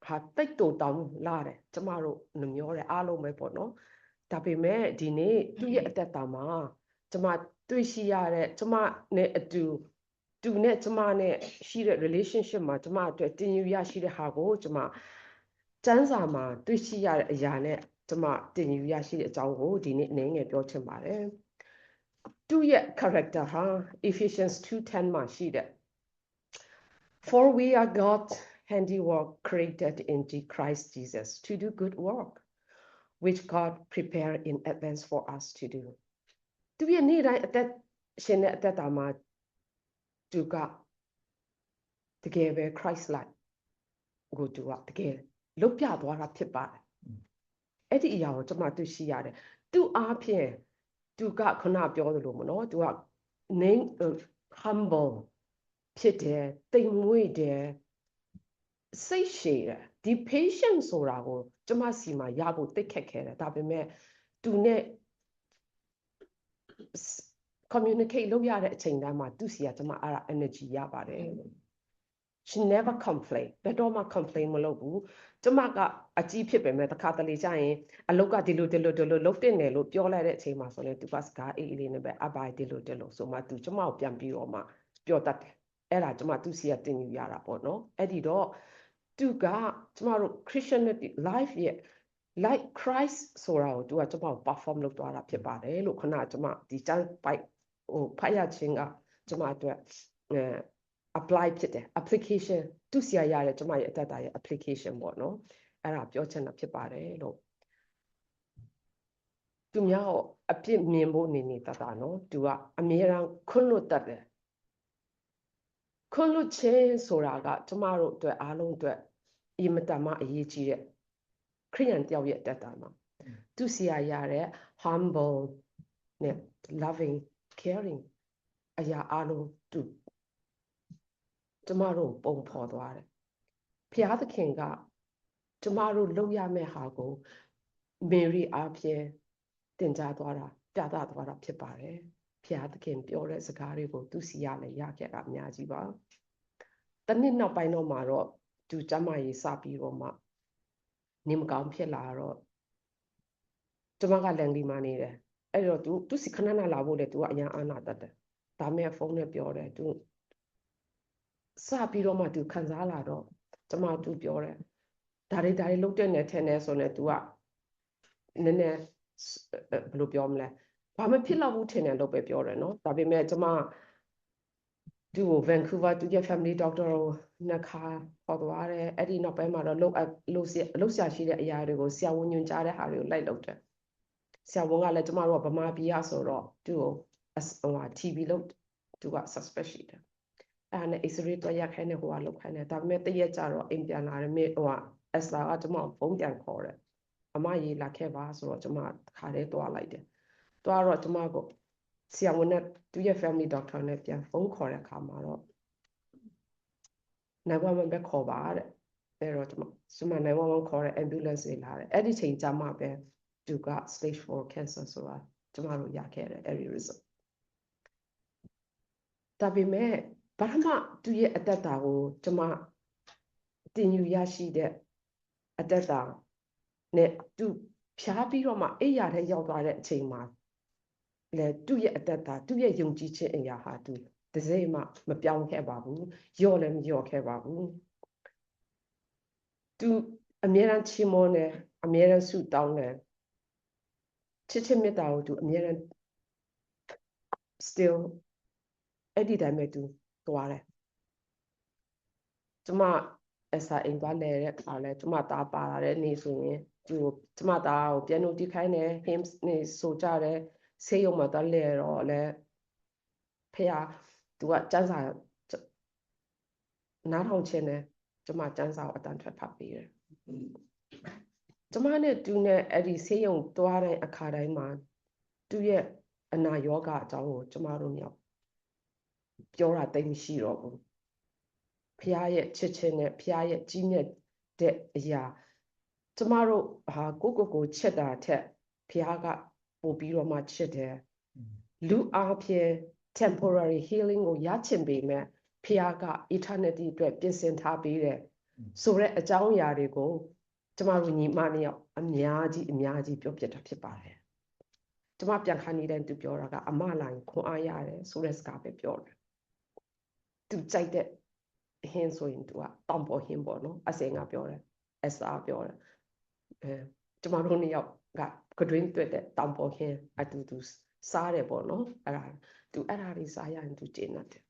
ဟာတိတ်တူတောင်းလာတယ်ကျမတို့နှမျောတယ်အားလုံးပဲပေါ့နော်ဒါပေမဲ့ဒီနေ့သူ့ရဲ့အသက်တာမှာကျမတွေ့ရှိရတဲ့ကျမနဲ့အတူသူနဲ့ကျမနဲ့ရှိတဲ့ relationship မှာကျမအတွက်တင်ယူရရှိတဲ့ဟာကိုကျမစံစာမှာတွေ့ရှိရတဲ့အရာနဲ့ကျမတင်ယူရရှိတဲ့အကြောင်းကိုဒီနေ့အနေငယ်ပြောချင်ပါတယ်သူ့ရဲ့ character ဟာ Ephesians 2:10 မှာရှိတဲ့ For we are God's handiwork created in Christ Jesus to do good work which God prepared in advance for us to do သူရဲ့နေ့တိုင်းအသက်ရှင်တဲ့အသက်တာမှာသူကတကယ်ပဲ Christ like ကိုသူကတကယ်လုတ်ပြသွားတာဖြစ်ပါတယ်အဲ့ဒီအရာကိုကျွန်မတွေ့ရှိရတယ်သူအားဖြင့်သူကခုနပြောသလိုမနော်သူက name humble ဖြစ်တယ်တိမ်မွေ့တယ်စိတ်ရှည်တယ်ဒီ patience ဆိုတာကိုကျွန်မစီမှာရဖို့တိတ်ခက်ခဲတယ်ဒါပေမဲ့သူနဲ့ communicate လုပ်ရတဲ့အချိန်တိုင်းမှာသူစီကကျွန်မအဲ့ဒါ energy ရပါတယ် she never complain ဘယ်တော့မှ complain မလုပ်ဘူးကျမကအကြီးဖြစ်ပေမဲ့တစ်ခါတလေကျရင်အလုပ်ကဒီလိုလုပ်တင်တယ်လို့ပြောလိုက်တဲ့အချိန်မှာဆိုရင်သူကစကားအေးလေးနဲ့ပဲအပိုင်ဒီလိုဆိုမှသူကျမကိုပြန်ပြီးတော့မှပြောတတ်တယ်အဲ့ဒါကျမသူစီကတင်ယူရတာပေါ့နော်အဲ့ဒီတော့သူကကျမတို့ Christianity life ရဲ့ like Christ ဆိုတာကိုသူကကျမကို perform လုပ်သွားတာဖြစ်ပါတယ်လို့ခုနကျမဒီကျမ်းပိုက်ဖတ်ရခြင်းကကျမအတွက် apply ဖြစ်တယ် application သူစီရရတယ်ကျမရဲ့အတ္တရဲ့ application ပေါ့နော်အဲ့ဒါပြောချင်တာဖြစ်ပါတယ်လို့သူများကိုအပြစ်မြင်ဖို့နေတတ်တာနော်သူကအမြဲတမ်းခွင့်လွတ်တတ်တယ်ခွင့်လွတ်ခြင်းဆိုတာကကျမတို့အတွက်အားလုံးအတွက်အင်မတန်မှအရေးကြီးတဲ့ခရိယန်တယောက်ရဲ့အတ္တမှာသူစီရရတဲ့ humble နဲ့ loving caring အရာအားလုံးသူကျမတို့ပုံဖော်သွားတယ်ဖျားသခင်ကကျမတို့လုပ်ရမယ့်ဟာကိုမေရီအားဖြင့်တင်ကြားသွားတာပြသသွားတာဖြစ်ပါတယ်ဖျားသခင်ပြောတဲ့စကားတွေကိုသူစီရလည်းရခဲ့တာအများကြီးပါတနည်းနောက်ပိုင်းတော့မှာတော့သူကျမရေးစပြီးတော့မှနေမကောင်းဖြစ်လာတော့ကျမကလန်လီမာနေတယ်အဲ့တော့သူစီခဏလာဖို့လေသူကအရင်အာနာတတ်တယ်ဒါမဲ့ဖုန်းနဲ့ပြောတယ်သူစပြီးတော့မှသူခံစားလာတော့ကျမသူပြောတယ်ဒါတွေလုံးတဲ့နဲ့ထဲနဲ့ဆိုနေသူကနည်းနည်းဘယ်လိုပြောမလဲဘာမှဖြစ်လောက်ဘူးထင်တယ်လို့ပဲပြောတယ်နော်ဒါပေမဲ့ကျမသူ့ကို Vancouver သူရဲ့ family doctor ကိုနှစ်ခါခေါ်သွားတယ်အဲ့ဒီနောက်ပိုင်းမှာတော့လှုပ်ရှားရှိတဲ့အရာတွေကိုဆရာဝန်ညွှန်ကြားတဲ့ဟာတွေကိုလိုက်လုပ်တယ်ဆရာဝန်ကလည်းကျမတို့ကဗမာပြည်ရဆိုတော့သူ့ကိုTB လို့သူက suspect ရှိတယ်အဲ့ဒါနဲ့ X-ray တော့ရခိုင်းတယ်ဟိုကလောက်ခိုင်းတယ်ဒါပေမဲ့တရက်ကြတော့အိမ်ပြန်လာတယ်မေEsther ကကျမကိုဖုန်းပြန်ခေါ်တယ်အမရေးလာခဲ့ပါဆိုတော့ကျမခါလေးတွားလိုက်တယ်တွားတော့ကျမကိုဆရာဝန်နဲ့သူရဲ့ family doctor နဲ့ပြန်ဖုန်းခေါ်တဲ့အခါမှာတော့911ပဲခေါ်ပါတဲ့အဲ့တော့ကျမ911ခေါ်တဲ့ ambulance တွေလာတယ်အဲ့ဒီချိန်ကျမှပဲသူက stage 4 cancer ဆိုတာကျမတို့ရခဲ့တယ်အဲ့ဒီ result ဒါပေမဲ့ဘာမှသူရဲ့အတ္တကိုကျမတင်ယူရရှိတဲ့အတ္တနဲ့သူဖြားပြီးတော့မှအိယာထဲရောက်သွားတဲ့အချိန်မှာလေသူ့ရဲ့အတ္တသူ့ရဲ့ယုံကြည်ခြင်းအရာဟာသူတစ်စိတ်မှမပြောင်းခဲ့ပါဘူးလျော့လည်းမလျော့ခဲ့ပါဘူးသူအမြဲတမ်းချီးမွမ်းတယ်အမြဲတမ်းဆုတောင်းတယ်ချစ်မေတ္တာကိုသူအမြဲတမ်း still အဲ့ဒီတိုင်းပဲသူသွားတယ်ကျမအစာအိမ်သွားလဲတဲ့ခါလဲကျမသားပါလာတဲ့နေ့ဆိုရင်သူကျမသားကိုပြန်လို့တီးခိုင်းတယ် hymns နေဆိုကြတယ်ဆေးရုံမှာသွားလဲတော့လဲဖေသူကစန်းစာနားထောင်ခြင်းနဲ့ကျမစန်းစာကိုအတန်ထွက်ဖတ်ပေးတယ်ကျမနဲ့သူနဲ့အဲ့ဒီဆေးရုံသွားတဲ့အခါတိုင်းမှာသူရဲ့အနာရောဂါအကြောင်းကိုကျမတို့မြောက်ပြောတာတိတ်မရှိတော့ဘူးဖះရဲ့ချစ်ချင်းနဲ့ဖះရဲ့ကြီးမြတ်တဲ့အရာကျမတို့ဟာကိုချစ်တာထက်ဖះကပို့ပြီးတော့မှချစ်တယ်လူအားဖြင့် temporary healing ကိုရချင်ပေမဲ့ဖះက eternity အတွက်ပြင်ဆင်ထားပေးတယ်ဆိုတဲ့အကြောင်းအရာတွေကိုကျမတို့ညီမနှစ်ယောက်အများကြီးပြောပြတာဖြစ်ပါတယ်ကျမပြန်ခါနေတဲ့သူပြောတာကအမလိုင်းခွန်အားရတယ်ဆိုတဲ့စကားပဲပြောတယ်သူကြိုက်တဲ့ဟင်းဆိုရင်သူကတောင်ပေါ်ဟင်းပေါ့နော်အစင်ကပြောတယ်အစားပြောတယ်ကျမတို့နှစ်ယောက်ကကတွင်းတွေ့တဲ့တောင်ပေါ်ဟင်းအတူတူစားတယ်ပေါ့နော်အဲ့ဒါလေးစားရရင်သူကျင်းတတ်တယ်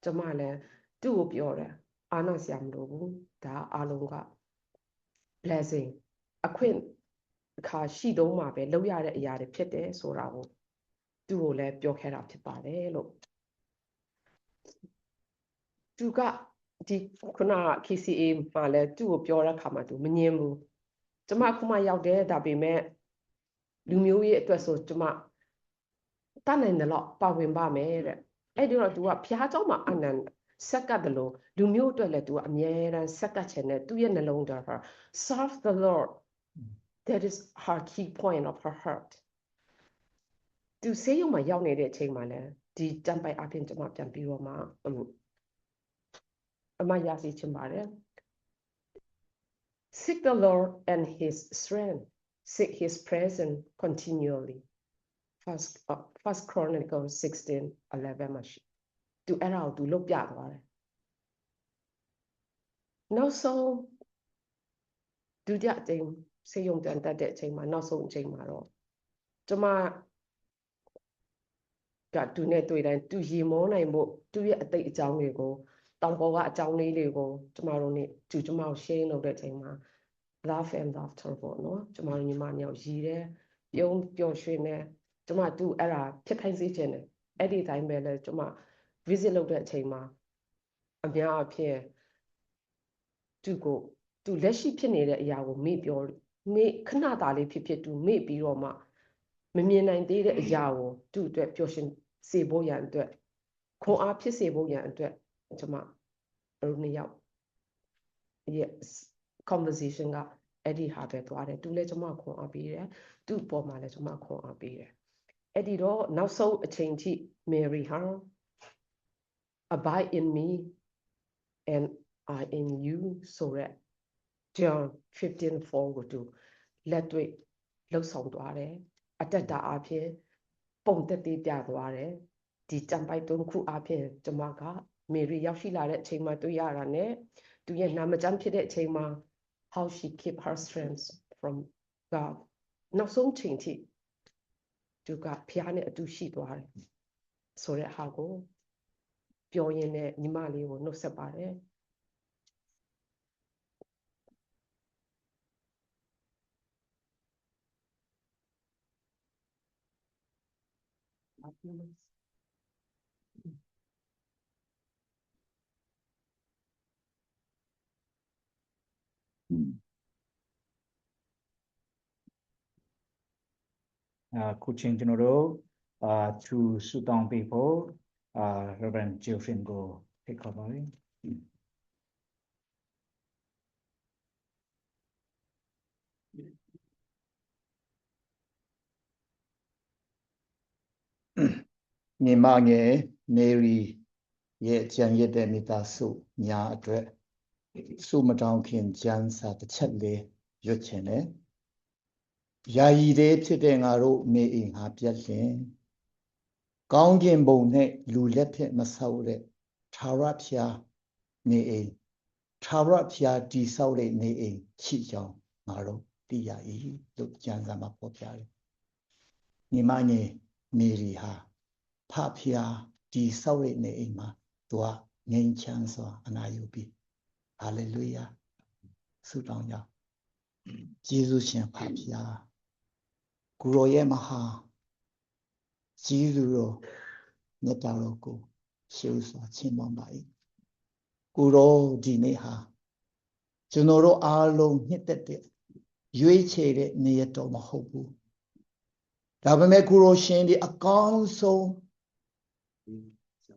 ကျမလည်းသူ့ကိုပြောတယ်အာနာစရာမလိုဘူးဒါအားလုံးက blessing အခွင့်အခါရှိတော့မှပဲလောက်ရတဲ့အရာတွေဖြစ်တယ်ဆိုတာကိုသူ့ကိုလည်းပြောခဲ့တာဖြစ်ပါတယ်လို့သူကဒီခုန KCA မှာလည်းသူ့ကိုပြောတဲ့အခါမှာသူမငြင်းဘူးကျမခုမှရောက်တယ်ဒါပေမဲ့လူမျိုးရေးအတွက်ဆိုကျမတတ်နိုင်တယ်လို့ပါဝင်ပါမယ်တဲ့အဲ့ဒီတော့သူကဖျားเจ้าမှာအနန္တဆက်ကတ်တယ်လို့လူမျိုးအတွက်လည်းသူကအမြဲတမ်းဆက်ကတ်ချင်တယ်သူရဲ့နှလုံးသားက serve the Lord that is her key point of her heart သူဆေးရုံမှာရောက်နေတဲ့အချိန်မှာလည်းဒီတံပိုက်အပြင်ကျမပြန်ပြီးတော့မှအမရစီချင်ပါတယ် Seek the Lord and His strength seek His presence continually First Chronicles 16:11 မှာသူအဲ့ဒါကိုသူလုပ်ပြသွားတယ်နောက်ဆုံးဒုတိယအချိန်ဆေးရုံတန်တက်တဲ့အချိန်မှာနောက်ဆုံးအချိန်မှာတော့ကျမကသူနဲ့တွေ့တိုင်းသူရေမောနိုင်ဖို့သူရဲ့အသိအကြောင်းတွေကိုတောင်ပေါ်ကအကြောင်းလေးတွေကိုကျမတို့နဲ့ကျမကို share လုပ်တဲ့အချိန်မှာ love and laughter ပေါ့နော်ကျမတို့ညီမနှစ်ယောက်ရည်တယ်ပြုံးပျော်ရွှင်တယ်ကျမသူအဲ့ဒါဖြစ်ခိုင်းစေခြင်းတယ်အဲ့ဒီတိုင်းပဲလဲကျမ visit လုပ်တဲ့အချိန်မှာအများအဖြစ်သူလက်ရှိဖြစ်နေတဲ့အရာကိုမေ့ခဏတာလေးဖြစ်သူမေ့ပြီးတော့မှမမြင်နိုင်သေးတဲ့အရာကိုသူ့အတွက်ပျော်ရွှင်စေဖို့ရန်အတွက်ခွန်အားဖြစ်စေဖို့ရန်အတွက်ကျမတို့နှစ်ယောက်ရဲ့ conversation ကအဲ့ဒီဟာပဲသွားတယ်သူလည်းကျမခွန်အားပေးတယ်သူ့ပေါ်မှာလည်းကျမခွန်အားပေးတယ်အဲ့ဒီတော့နောက်ဆုံးအချိန်ထိ Mary ဟာ abide in me and I in you ဆိုရက် John 15:4 ကိုသူလက်တွေ့လှုပ်ဆောင်သွားတယ်အတက်တာအဖြစ်ပုံသက်သေးပြသွားတယ်ဒီတံပိုက်သုံးခုအဖြစ်ကျမက Mary ရောက်ရှိလာတဲ့အချိန်မှာတွေ့ရတာနဲ့သူရဲ့နာမကျမ်းဖြစ်တဲ့အချိန်မှာ how she keep her strength from God နောက်ဆုံးချိန်ထိသူကဖျားနဲ့အတူရှိသွားတယ်ဆိုတဲ့ဟာကိုပြောရင်းနဲ့ညီမလေးကိုနှုတ်ဆက်ပါတယ်ခုချင်းကျွန်တော်တို့သူဆူတောင်းပေးဖို့Reverend Geoffrey ကိုဖိတ်ခေါ်ပါတယ်ညီမငယ် Mary ရဲ့ကြံရတဲ့မိသားစုညာအတွက်စုမတောင်းခင်ကျမ်းစာတစ်ချက်လေးရွတ်ချင်တယ်ယာယီသေးဖြစ်တဲ့ငါတို့နေအိမ်ဟာပြတ်လင်ကောင်းကင်ဘုံနဲ့လူလက်ဖြင့်မဆောက်တဲ့ထာဝရဘုရားနေအိမ်ထာဝရဘုရားတည်ဆောက်တဲ့နေအိမ်ရှိကြောင်းငါတို့သိရ၏လို့ကျမ်းစာမှာဖော်ပြတယ်ညီမငယ်မေရီဟာဖဖျား ဒီဆောက်ရနေအိမ်မှာသူကငြိမ်းချမ်းစွာအနာယူပြီးဟာလေလုယာဆုတောင်းကြယေရှုရှင်ဖဖျားကိုရောရဲ့မဟာယေရှုတော်မြတ်တော်ကိုရှေးဥစွာချီးမွမ်းပါ၏ကိုရောဒီနေ့ဟာကျွန်တော်တို့အားလုံးနှစ်သက်တဲ့ရွေးချယ်တဲ့နေရာတော်မဟုတ်ဘူးဒါပေမဲ့ကိုရောရှင်ဒီအကောင်းဆုံး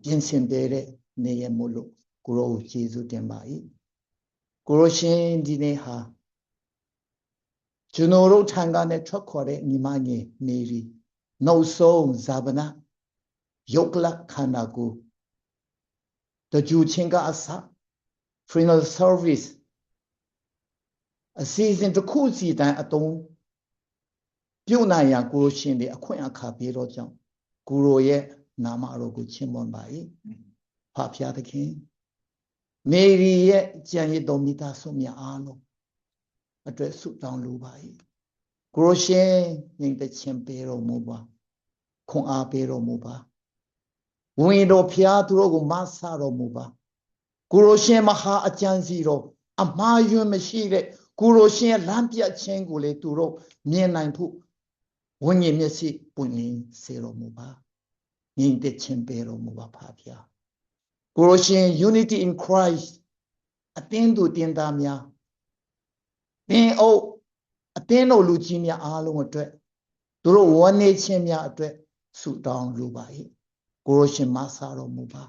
ပြင်ဆင်ပေးတဲ့နေရာမို့လို့ကိုရောကိုကျေးဇူးတင်ပါ၏ကိုရောရှင်ဒီနေ့ဟာကျွန်တော်တို့ထံကနေထွက်ခေါ်တဲ့ညီမငယ်မေရီနောက်ဆုံးဇာဗနာယုတ်လခန္ဓာကိုတကြူချင်းကအစ funeral service အစီအစဉ်တစ်ခုစီတိုင်းအတုံးပြုတ်နိုင်ရန်ကိုရောရှင်ဒီအခွင့်အခါပေးတော့ကြောင့်ကိုရောရဲ့နာမတော်ကိုချီးမွမ်းပါ၏ဖဖျားသခင်မေရီရဲ့ကြံရည်တော်မိသားစုများအားလုံးအတွက်ဆုတောင်းလိုပါ၏ကိုရောရှင်ညီတဲ့ချင်းပေးတော်မူပါခွန်အားပေးတော်မူပါဝင်တော်ဖျားသူတို့ကိုမဆတော်မူပါကိုရောရှင်မဟာအကျမ်းစီတော်အမှားယွင်းမရှိတဲ့ကိုရောရှင်ရဲ့လမ်းပြခြင်းကိုလေသူတို့မြင်နိုင်ဖို့ဝိညာဉ်မျက်စိပွင့်လင်းစေတော်မူပါညီတဲ့ချင်းပေးတော်မူပါဖဖျားကိုရောရှင် unity in Christ အသင်းသူတင်သားများသင်အုပ်အသင်းတော်လူကြီးများအားလုံးအတွက်သူတို့ဝန်းနေခြင်းများအတွက်ဆုတောင်းလိုပါ၏ကိုရောရှင်မဆာတော်မူပါ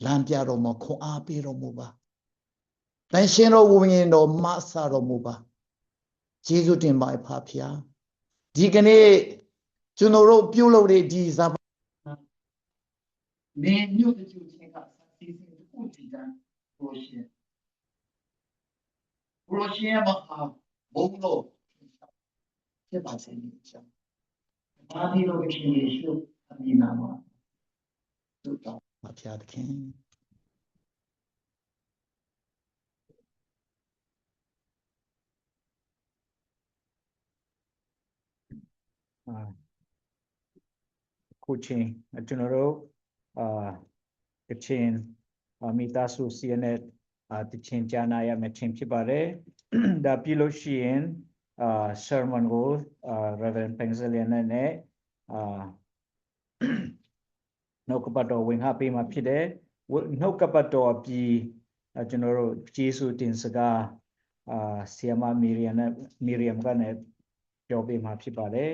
လမ်းပြတော်မူခွန်အားပေးတော်မူပါတန်ရှင်တော်ဝိညာဉ်တော်မဆာတော်မူပါယေရှုတင်ပါဖဖျားဒီကနေ့ကျွန်တော်တို့ပြုလုပ်တဲ့ဒီဇာမင်းညွတ်တဲ့သူချင်းကစီစဉ်တစ်ခုတည်တာကိုရှင်မဟာဘုံတော်ဖြစ်ပါစေကြောင်းဘာဒီလိုဖြစ်နေရှုအမိနာမှာသူတော်ဖဖျားသခင်ခုချင်းကျွန်တော်တို့ကချင်မိသားစုစီနဲ့တချင်ကြားနာရမယ့်ချင်းဖြစ်ပါတယ်ဒါပြုလို့ရှိရင် sermon ကို Reverend Pengzalian နဲ့နှုတ်ကပတ်တော်ဝင်ဟပေးမှာဖြစ်တယ်နှုတ်ကပတ်တော်ပြီးကျွန်တော်တို့ယေရှုတင်စကားဆီယမမီရီယမ်ကလည်းပြောပေးမှာဖြစ်ပါတယ်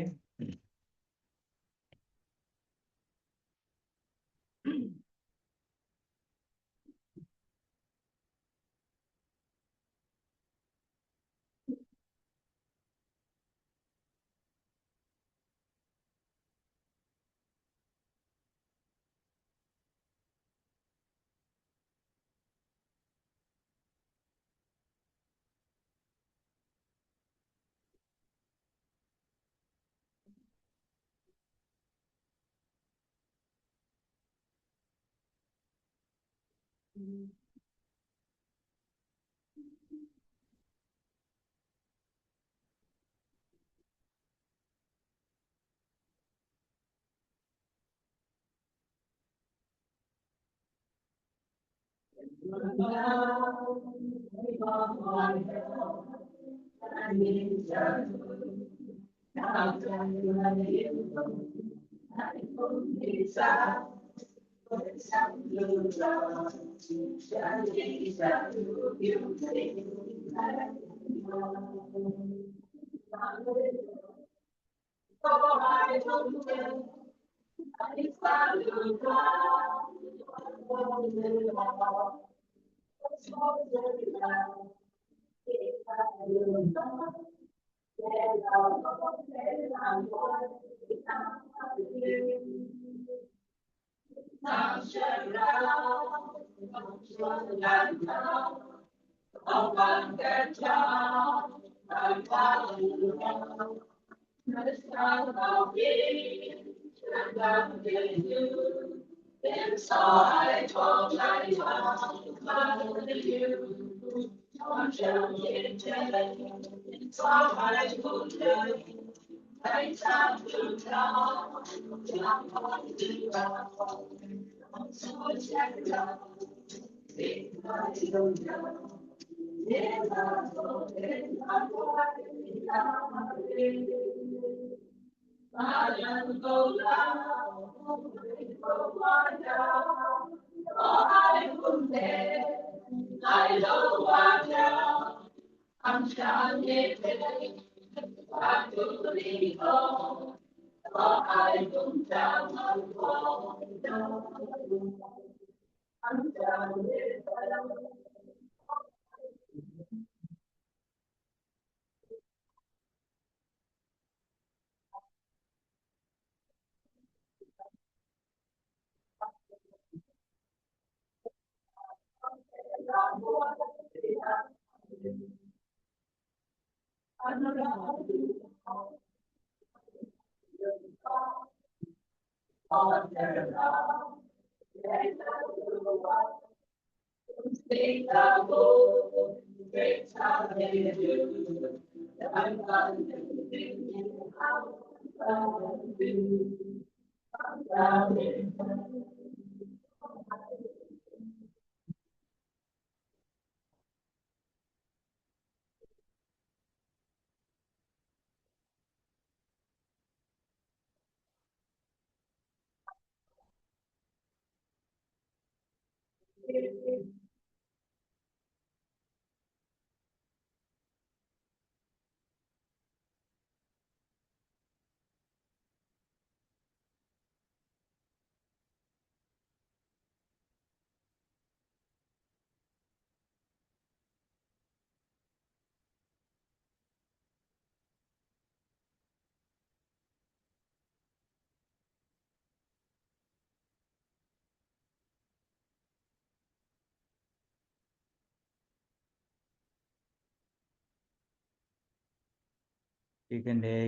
ဒီကနေ့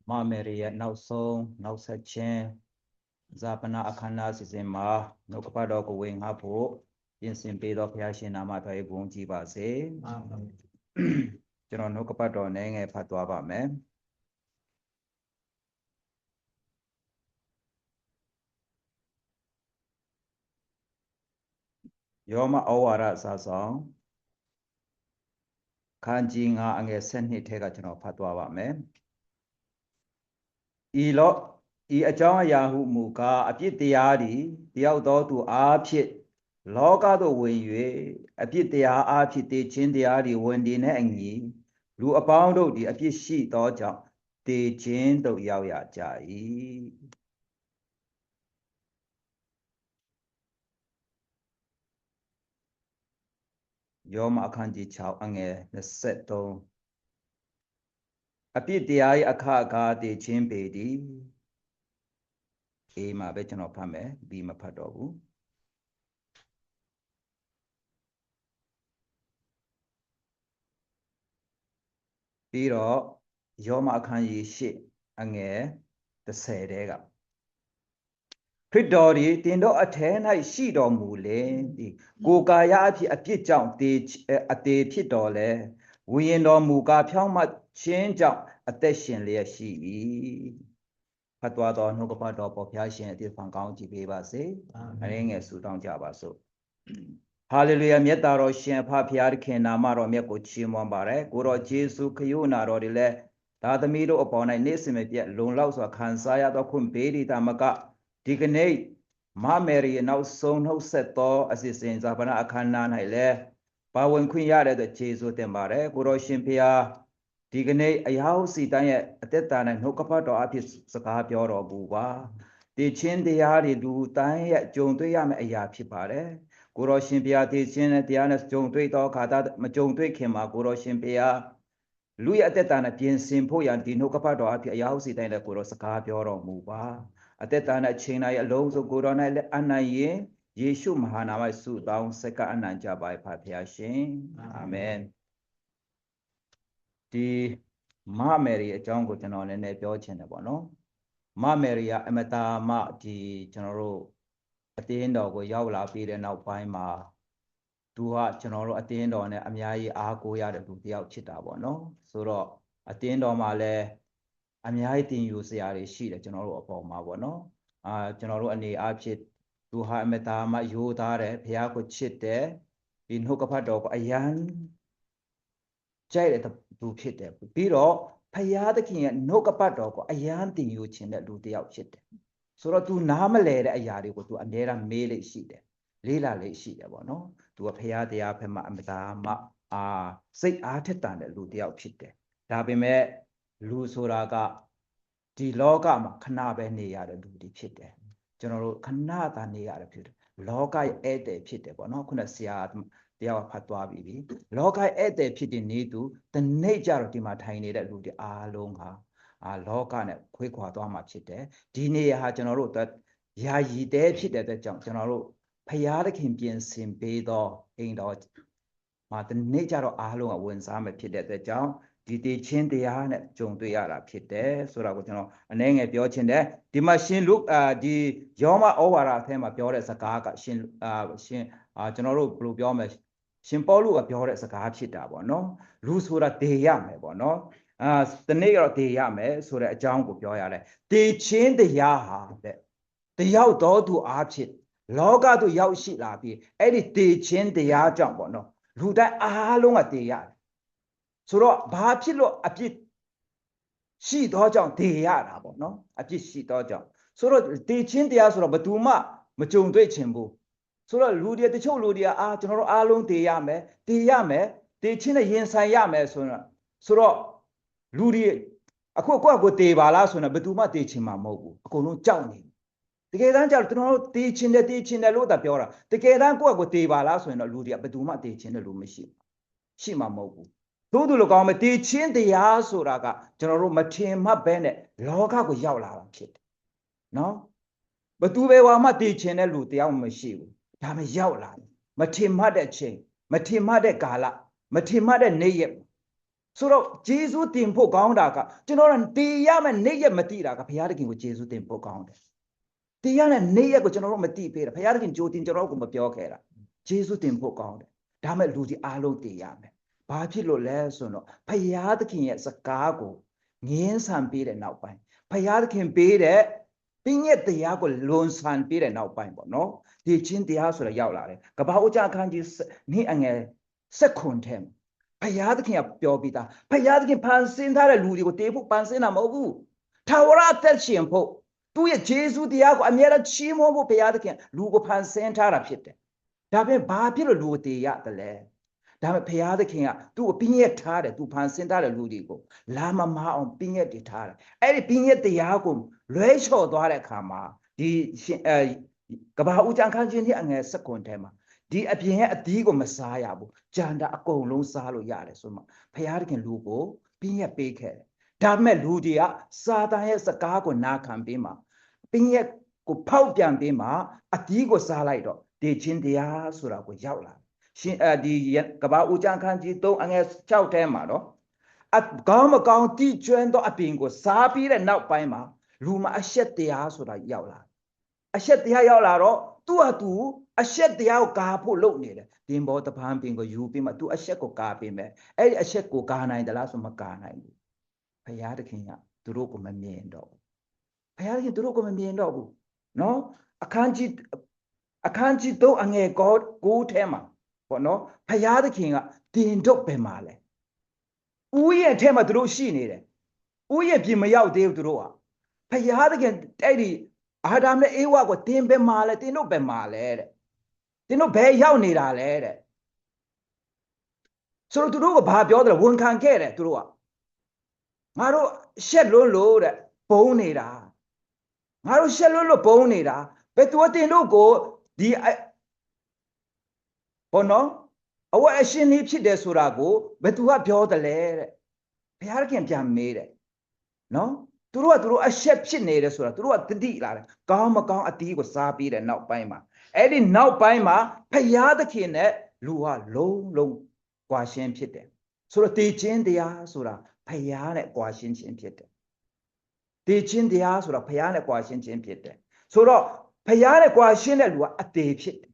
မမယ်ရီရဲ့နောက်ဆုံးနောက်ဆက်ချင်းဇာပနာအခမ်းအနားစီစဉ်မှာနှုတ်ကပတ်တော်ကိုဝင်ငါဖို့ပြင်ဆင်ပေးသောဘုရားရှင်နာမတော်၏ဘုန်းကြီးပါစေအာမင်ကျွန်တော်နှုတ်ကပတ်တော်နဲ့ငယ်ဖတ်သွားပါမယ်ယောမဩဝါဒစာဆောင်ခန်းကြီး9အငယ်7ထဲကကျွန်တော်ဖတ်သွားပါမယ်ဤအကြောင်းအရာဟုမူကားအပြစ်တရားသည်တယောက်သောသူအားဖြင့်လောကသို့ဝင်၍အပြစ်တရားအားဖြင့်တည်ခြင်းတရားသည်ဝင်တည်နှင့်အညီလူအပေါင်းတို့သည်အပြစ်ရှိသောကြောင့်တည်ခြင်းသို့ရောက်ရကြ၏ယောမအခန်းကြီး6အငယ်23အပြစ်တရား၏အခအခါတည်ခြင်းပေသည်အေးမှာပဲကျွန်တော်ဖတ်မယ်ပြီးမဖတ်တော့ဘူးပြီးတော့ယောမအခန်းကြီး8အငယ်30တဲကခရစ်တော်သည်တင်တော့အထဲ၌ရှိတော်မူလေဒီကိုယ်ကာယအဖြစ်အပြစ်ကြောင့်အသေးဖြစ်တော်လဲဝိညာဉ်တော်မူကားဖြောင့်မတ်ခြင်းကြောင့်အသက်ရှင်လျက်ရှိ၏ဖတ်သွားတော်နှုတ်ကပတ်တော်ပေါ်ဖျားရှင်အသေးဖန်ကောင်းကြည်ပေးပါစေအရင်းငယ်ဆုတောင်းကြပါစို့ဟာလေလုယာမြတ်တော်ရှင်ဖဖျားသခင်နာမတော်မြတ်ကိုချီးမွမ်းပါရယ်ကိုတော်ယေရှုခရစ်နာတော်ဒီလဲသာသမီတို့အပေါ်၌နေ့စဉ်မပြတ်လုံလောက်စွာခံစားရသောခွင့်ပေးဒီတမကဒီကနေ့မမယ်ရီနောက်ဆုံးနှုတ်ဆက်သောအစီအစဉ်ဇာပနာအခမ်းအနား၌လဲပါဝင်ခွင့်ရတဲ့အတွက်ယေရှုတင်ပါတယ်ကိုတော်ရှင်ဖျားဒီကနေ့အရာဟုစီတိုင်းရဲ့အသက်တာနဲ့နှုတ်ကပတ်တော်အဖြစ်စကားပြောတော်မူပါတည်ခြင်းတရားတွေလူတိုင်းရဲ့ကြုံတွေ့ရမယ့်အရာဖြစ်ပါတယ်ကိုတော်ရှင်ဖျားတည်ခြင်းနဲ့တရားနဲ့ကြုံတွေ့သောအခါမကြုံတွေ့ခင်မှာကိုတော်ရှင်ဖျားလူရဲ့အသက်တာနဲ့ပြင်ဆင်ဖို့ရန်ဒီနှုတ်ကပတ်တော်အဖြစ်အရာဟုစီတိုင်းနဲ့ကိုတော်စကားပြောတော်မူပါအသက်တာနဲ့ချိန်တိုင်းအလုံးစုံကိုတော်၌လည်းအနိုင်ရင်ယေရှုမဟာနာမဆုတောင်းစကအနံ့ကြပါဖဖျားရှင်အာမင်ဒီမမယ်ရီအကြောင်းကိုကျွန်တော်လည်းနည်းပြောချင်တယ်ပေါ့နော်မမယ်ရီကအမတာမဒီကျွန်တော်တို့အတင်းတော်ကိုရောက်လာပြီးတဲ့နောက်ပိုင်းမှာသူကကျွန်တော်တို့အတင်းတော်နဲ့အများကြီးအားကိုးရတဲ့လူတစ်ယောက်ဖြစ်တာပေါ့နော်ဆိုတော့အတင်းတော်မှာလည်းအများကြီးတင်ယူစရာတွေရှိတယ်ကျွန်တော်တို့အပေါ်မှာပေါ့နော်ကျွန်တော်တို့အနေအားဖြင့် သူဟာအမတားမှရိုးသားတယ်ဘုရားကိုချစ်တယ်ဒီနှုတ်ကပတ်တော်ကိုအယံကြိုက်တဲ့သူဖြစ်တယ်ပြီးတော့ဘုရားသခင်ရဲ့နှုတ်ကပတ်တော်ကိုအယံတင်ယူခြင်းတဲ့လူတစ်ယောက်ဖြစ်တယ်ဆိုတော့ तू နားမလဲတဲ့အရာတွေကို तू အမြဲတမ်းမေးလိမ့်ရှိတယ်လေးလာလိမ့်ရှိတယ်ပေါ့နော် तू ကဘုရားတရားဖက်မှာအမတားမှစိတ်အားထက်တန်တဲ့လူတစ်ယောက်ဖြစ်တယ်ဒါပေမဲ့လူဆိုတာကဒီလောကမှာခဏပဲနေရတဲ့လူတွေဖြစ်တယ်ကျွန်တော်တို့ခဏသာနေရတယ်ဖြစ်တယ်လောကရဲ့ဧည့်သည်ဖြစ်တယ်ပေါ့နော်ခုနဆရာတယောက်ဖတ်သွားပြီလောကရဲ့ဧည့်သည်ဖြစ်တဲ့နေသူတနေ့ကျတော့ဒီမှာထိုင်နေတဲ့လူတွေအားလုံးဟာလောကနဲ့ခွေးခွာသွားမှာဖြစ်တယ်ဒီနေရာဟာကျွန်တော်တို့ယာယီတဲဖြစ်တဲ့အတွက်ကြောင့်ကျွန်တော်တို့ဖရာသခင်ပြင်ဆင်ပေးသောအိမ်တော်မှာတနေ့ကျတော့အားလုံးကဝင်စားမယ်ဖြစ်တဲ့အတွက်ကြောင့်ဒီတည်ချင်းတရားနဲ့ကြုံတွေ့ရတာဖြစ်တယ်ဆိုတာကိုကျွန်တော်အနည်းငယ်ပြောချင်တယ်ဒီမှာရှင်လုဒီယောမဩဝါဒအထဲမှာပြောတဲ့စကားကရှင်ကျွန်တော်တို့ဘယ်လိုပြောမလဲရှင်ပေါလုကပြောတဲ့စကားဖြစ်တာပေါ့နော်လူဆိုတာဒေရမယ်ပေါ့နော်တနေ့တော့ဒေရမယ်ဆိုတဲ့အကြောင်းကိုပြောရတယ်တည်ချင်းတရားဟာတဲ့တယောက်တော်သူအားဖြင့်လောကသို့ရောက်ရှိလာပြီးအဲ့ဒီတည်ချင်းတရားကြောင့်ပေါ့နော်လူတိုင်းအားလုံးကတည်ရတယ်ဆိုတော့ဘာဖြစ်လို့အပြစ်ရှိသောကြောင့်တည်ရတာပေါ့နော်အပြစ်ရှိသောကြောင့်ဆိုတော့တည်ချင်းတရားဆိုတော့ဘယ်သူမှမကြုံတွေ့ချင်ဘူးဆိုတော့လူတွေတချို့လူတွေကကျွန်တော်တို့အားလုံးတည်ရမယ်တည်ချင်းနဲ့ရင်ဆိုင်ရမယ်ဆိုတော့လူတွေအခုကိုတည်ပါလားဆိုတော့ဘယ်သူမှတည်ချင်မှာမဟုတ်ဘူးအကုန်လုံးကြောက်နေတကယ်တမ်းကျတော့ကျွန်တော်တို့တည်ချင်တယ်လို့သာပြောတာတကယ်တမ်းကိုတည်ပါလားဆိုရင်တော့လူတွေကဘယ်သူမှတည်ချင်တယ်လို့မရှိမှာမဟုတ်ဘူးသို့သူလိုကောင်းမတည်ချင်းတရားဆိုတာကကျွန်တော်တို့မထင်မှတ်ပဲနဲ့လောကကိုရောက်လာတာဖြစ်တယ်နော်ဘသူပဲဝါမှတည်ချင်းတဲ့လူတရားမရှိဘူးဒါမှရောက်လာတယ်မထင်မှတ်တဲ့ချိန်မထင်မှတ်တဲ့ကာလမထင်မှတ်တဲ့နေ့ရက်ဆိုတော့ဂျေဇုတင်ဖို့ကောင်းတာကကျွန်တော်တို့တည်ရမယ့်နေ့ရက်မတည်တာကဘုရားသခင်ကိုဂျေဇုတင်ဖို့ကောင်းတယ်တည်ရတဲ့နေ့ရက်ကိုကျွန်တော်တို့မတည်ပေးတာဘုရားသခင်ကြိုတင်ကျွန်တော်တို့ကိုမပြောခဲ့တာဂျေဇုတင်ဖို့ကောင်းတယ်ဒါမဲ့လူဒီအားလုံးတည်ရမယ်ဘာဖြစ်လို့လဲဆိုတော့ဘုရားသခင်ရဲ့စကားကိုငင်းဆန်ပေးတဲ့နောက်ပိုင်းဘုရားသခင်ပေးတဲ့ပညတ်တရားကိုလွန်ဆန်ပေးတဲ့နောက်ပိုင်းပေါ့နော်ဒီချင်းတရားဆိုတော့ရောက်လာတယ်ကပ္ပဥကြအခန်းကြီးနေ့အငယ်16ထဲမှာဘုရားသခင်ကပြောပြီးသားဘုရားသခင်ဖန်ဆင်းထားတဲ့လူတွေကိုတေးဖို့ဖန်ဆင်းတာမဟုတ်ဘူးထာဝရအသက်ရှင်ဖို့သူ့ရဲ့ဂျေဇုတရားကိုအမြဲတမ်းချီးမွမ်းဖို့ဘုရားသခင်လူကိုဖန်ဆင်းထားတာဖြစ်တယ်ဒါပေမဲ့ဘာဖြစ်လို့လူကိုတေးရတယ်လဲဒါပေမဲ့ဘုရားသခင်ကသူ့ကိုပညတ်ထားတယ်သူဖန်ဆင်းထားတဲ့လူတွေကိုလာမမအောင်ပညတ်တည်ထားတယ်အဲ့ဒီပညတ်တရားကိုလွဲချော်သွားတဲ့အခါမှာဒီကဘာဦးကျန်ခန်းချင်းที่အငယ်16ထဲမှာဒီအပြင်ရဲ့အသီးကိုမစားရဘူးကြံတာအကုန်လုံးစားလို့ရတယ်ဆိုမှဘုရားသခင်လူကိုပညတ်ပေးခဲ့တယ်ဒါပေမဲ့လူတွေကစာတန်ရဲ့စကားကိုနာခံပြီးမှပညတ်ကိုဖောက်ပြန်ပြီးမှအသီးကိုစားလိုက်တော့ဒီချင်းတရားဆိုတာကိုရောက်လာရှင်ဒီကဘာဦးကျန်ခန်းကြီး3အငယ်6ထဲမှာတော့ကောင်းမကောင်းတိကျွမ်းသောအပင်ကိုစားပြီးတဲ့နောက်ပိုင်းမှာလူမှာအရှက်တရားဆိုတာရောက်လာအရှက်တရားရောက်လာတော့သူ့ဟာသူအရှက်တရားကိုကာဖို့လုပ်နေတယ်တင်ဘောတပန်းပင်ကိုယူပြီးမှသူအရှက်ကိုကာပေးမယ်အဲ့ဒီအရှက်ကိုကာနိုင်တယ်လားဆိုမကာနိုင်ဘူးဘုရားသခင်ကသူတို့ကိုမမြင်တော့ဘူးဘုရားသခင်သူတို့ကိုမမြင်တော့ဘူးနော်အခန်းကြီး3အငယ်9ထဲမှာပေါ့နော်ဘုရားသခင်ကတင်တော့ပဲမှာလဲဥယျာဉ်ထဲမှာသူတို့ရှိနေတယ်ဥယျာဉ်ပြင်မရောက်သေးဘူးသူတို့ကဘုရားသခင်အဲ့ဒီအာဒါမနဲ့အေဝါကိုတင်ပဲမှာလဲတင်တို့ပဲမှာလဲတဲ့တင်တို့ဘယ်ရောက်နေတာလဲတဲ့ဆိုတော့သူတို့ကဘာပြောတယ်ဝန်ခံခဲ့တယ်သူတို့ကငါတို့ရှက်လွန်းလို့တဲ့ပုံနေတာငါတို့ရှက်လွန်းလို့ပုံနေတာဘယ်သူတင်တို့ကိုဒီဘောနော်အဝတ်အရှင်လေးဖြစ်တယ်ဆိုတာကိုဘယ်သူကပြောတယ်လဲတဲ့ဘုရားခင်ပြန်မေးတယ်နော်သူတို့အရှက်ဖြစ်နေတယ်ဆိုတာသူတို့ကတတိလာတယ်ကောင်းမကောင်းအတီးကိုစားပြီးတဲ့နောက်ပိုင်းမှာအဲ့ဒီနောက်ပိုင်းမှာဘုရားသခင်နဲ့လူဟာလုံးကွာရှင်းဖြစ်တယ်ဆိုတော့တည်ခြင်းတရားဆိုတာဘုရားနဲ့ကွာရှင်းခြင်းဖြစ်တယ်တည်ခြင်းတရားဆိုတာဘုရားနဲ့ကွာရှင်းခြင်းဖြစ်တယ်ဆိုတော့ဘုရားနဲ့ကွာရှင်းတဲ့လူကအသေးဖြစ်တယ်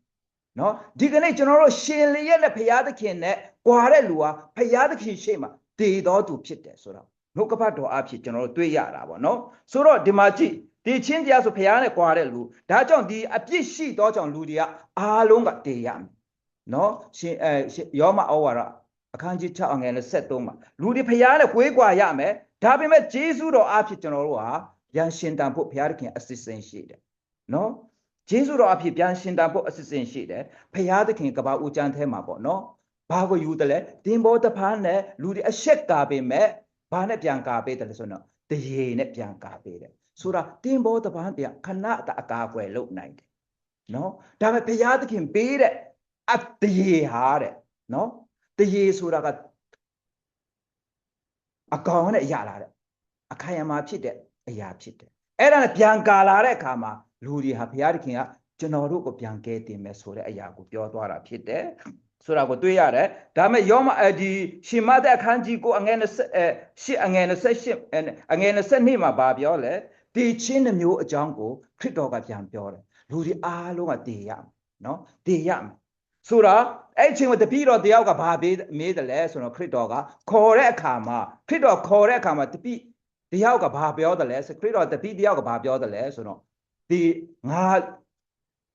နော်ဒီကနေ့ကျွန်တော်တို့ရှင်လျက်နဲ့ဘုရားသခင်နဲ့ကွာတဲ့လူဟာဘုရားသခင်ရှေ့မှာတည်တော်သူဖြစ်တယ်ဆိုတော့နှုတ်ကပတ်တော်အဖြစ်ကျွန်တော်တို့တွေ့ရတာပေါ့နော်ဆိုတော့ဒီမှာကြည့် ဒီချင်းတရားဆိုဖျားနဲ့ကွာတဲ့လူဒါကြောင့်ဒီအပြစ်ရှိတော့ကြောင့်လူတွေကအားလုံးကတည်ရမယ်နော်ရှင်ယောမဩဝါဒအခန်းကြီး6အငယ်23မှာလူတွေဖျားနဲ့ကွေးကွာရမယ်ဒါပေမဲ့ဂျေဇုတော်အဖြစ်ကျွန်တော်တို့ဟာပြန်ရှင်တန်ဖို့ဘုရားသခင်အစစ်စင်ရှိတယ်နော်ဂျေဇုတော်အဖြစ်ပြန်ရှင်တန်ဖို့အစစ်စင်ရှိတယ်ဘုရားသခင်ကဘာဦးကျမ်းထဲမှာပေါ့နော်ဘာကိုယူတယ်လဲတင်ဘောတဖားနဲ့လူတွေအရှက်ကာပေမဲ့ဘာနဲ့ပြန်ကာပေးတယ်လဲဆိုတော့တရေနဲ့ပြန်ကာပေးတယ်ဆိုတာတင်ဘောတပန်းတရားခဏအကာအကွယ်လုပ်နိုင်တယ်နော်ဒါပေမဲ့ဘုရားသခင်ပေးတဲ့အတရေဟာတဲ့နော်တရေဆိုတာကအကောင်နဲ့ရလာတဲ့အခိုင်အမာဖြစ်တဲ့အရာဖြစ်တယ်အဲ့ဒါနဲ့ပြန်ကာလာတဲ့အခါမှာလူတွေဟာဘုရားသခင်ကကျွန်တော်တို့ကိုပြန်ကဲတင်မယ်ဆိုတဲ့အရာကိုပြောသွားတာဖြစ်တယ်ဆိုတာကိုတွေ့ရတယ်ဒါပေမဲ့ယောမဒီရှင်မသက်အခန်းကြီးကိုအငယ်28အငယ်28အငယ်22မှာဗာပြောလဲတည်ချင်းနှမျိုးအကြောင်းကိုခရစ်တော်ကပြန်ပြောတယ်လူတွေအားလုံးကတည်ရမယ်နော်တည်ရမယ်ဆိုတာအဲ့ချင်းမှာတပည့်တော်တယောက်ကဘာမေးတယ်လဲဆိုတော့ခရစ်တော်ကခေါ်တဲ့အခါမှာခရစ်တော်ခေါ်တဲ့အခါမှာတပည့်တယောက်ကဘာပြောတယ်လဲခရစ်တော်တပည့်တယောက်ကဘာပြောတယ်လဲဆိုတော့ဒီငါ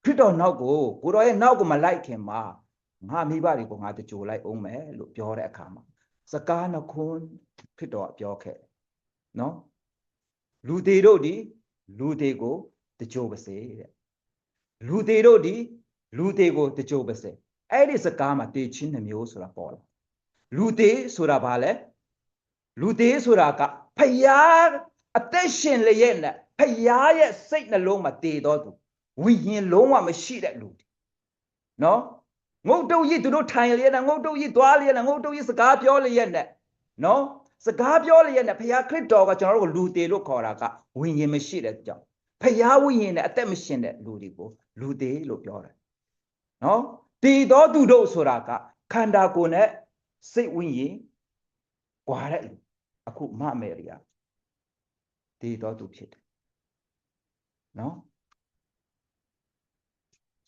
ခရစ်တော်နောက်ကိုကိုတော်ရဲ့နောက်ကိုမလိုက်ခင်မှာငါမိဘတွေကိုငါတကြိုလိုက်အောင်မယ်လို့ပြောတဲ့အခါမှာစကားနှခွန်းခရစ်တော်ပြောခဲ့နော်လူတွေတို့ဒီလူတွေကိုတကြိုပါစေတဲ့လူတွေတို့ဒီလူတွေကိုတကြိုပါစေအဲ့ဒီစကားမှာတည်ချင်းနှမျိုးဆိုတာပေါ်လာလူတွေဆိုတာဘာလဲလူတွေဆိုတာကဖယားအသက်ရှင်လျက်နဲ့ဖယားရဲ့စိတ်နှလုံးမှာတည်တော်သူဝိညာဉ်လုံးဝမရှိတဲ့လူနော်ငုတ်တုတ်ကြီးသူတို့ထိုင်လျက်နဲ့ငုတ်တုတ်ကြီးသွားလျက်နဲ့ငုတ်တုတ်ကြီးစကားပြောလျက်နဲ့နော်စကားပြောလျက်နဲ့ဘုရားခရစ်တော်ကကျွန်တော်တို့ကိုလူသေးလို့ခေါ်တာကဝိညာဉ်မရှိတဲ့ကြောင့်ဘုရားဝိညာဉ်နဲ့အသက်မရှင်တဲ့လူတွေကိုလူသေးလို့ပြောတယ်နော်တည်တော်သူတို့ဆိုတာကခန္ဓာကိုယ်နဲ့စိတ်ဝိညာဉ်ကွာတဲ့လူအခုမအမေရိယာတည်တော်သူဖြစ်တယ်နော်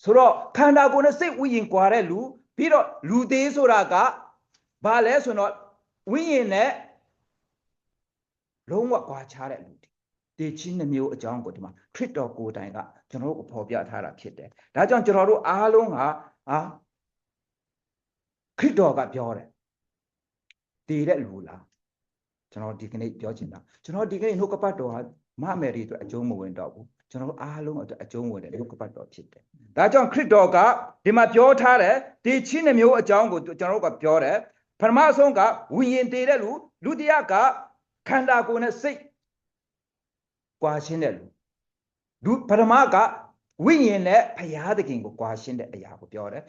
ဆိုတော့ခန္ဓာကိုယ်နဲ့စိတ်ဝိညာဉ်ကွာတဲ့လူပြီးတော့လူသေးဆိုတာကဘာလဲဆိုတော့ဝိညာဉ်နဲ့လုံးဝကွာခြားတဲ့လူတေချင်းနှမျိုးအကြောင်းကိုဒီမှာခရစ်တော်ကိုယ်တိုင်ကကျွန်တော်တို့ကိုဖော်ပြထားတာဖြစ်တယ်ဒါကြောင့်ကျွန်တော်တို့အားလုံးကခရစ်တော်ကပြောတယ်တည်တဲ့လူလားကျွန်တော်ဒီကနေ့ပြောချင်တာကျွန်တော်ဒီကနေ့နှုတ်ကပတ်တော်ဟာမအမေရိအတွက်အကျုံးမဝင်တော့ဘူးကျွန်တော်တို့အားလုံးအတွက်အကျုံးဝင်တယ်နှုတ်ကပတ်တော်ဖြစ်တယ်ဒါကြောင့်ခရစ်တော်ကဒီမှာပြောထားတယ်ဒီချင်းနှမျိုးအကြောင်းကိုကျွန်တော်တို့ကပြောတယ်ပထမဆုံးကဝိညာဉ်တည်တဲ့လူဒုတိယကခန္ဓာကိုယ်နဲ့စိတ်ကွာရှင်းတဲ့လူပထမကဝိညာဉ်နဲ့ဘုရားသခင်ကိုကွာရှင်းတဲ့အရာကိုပြောတယ်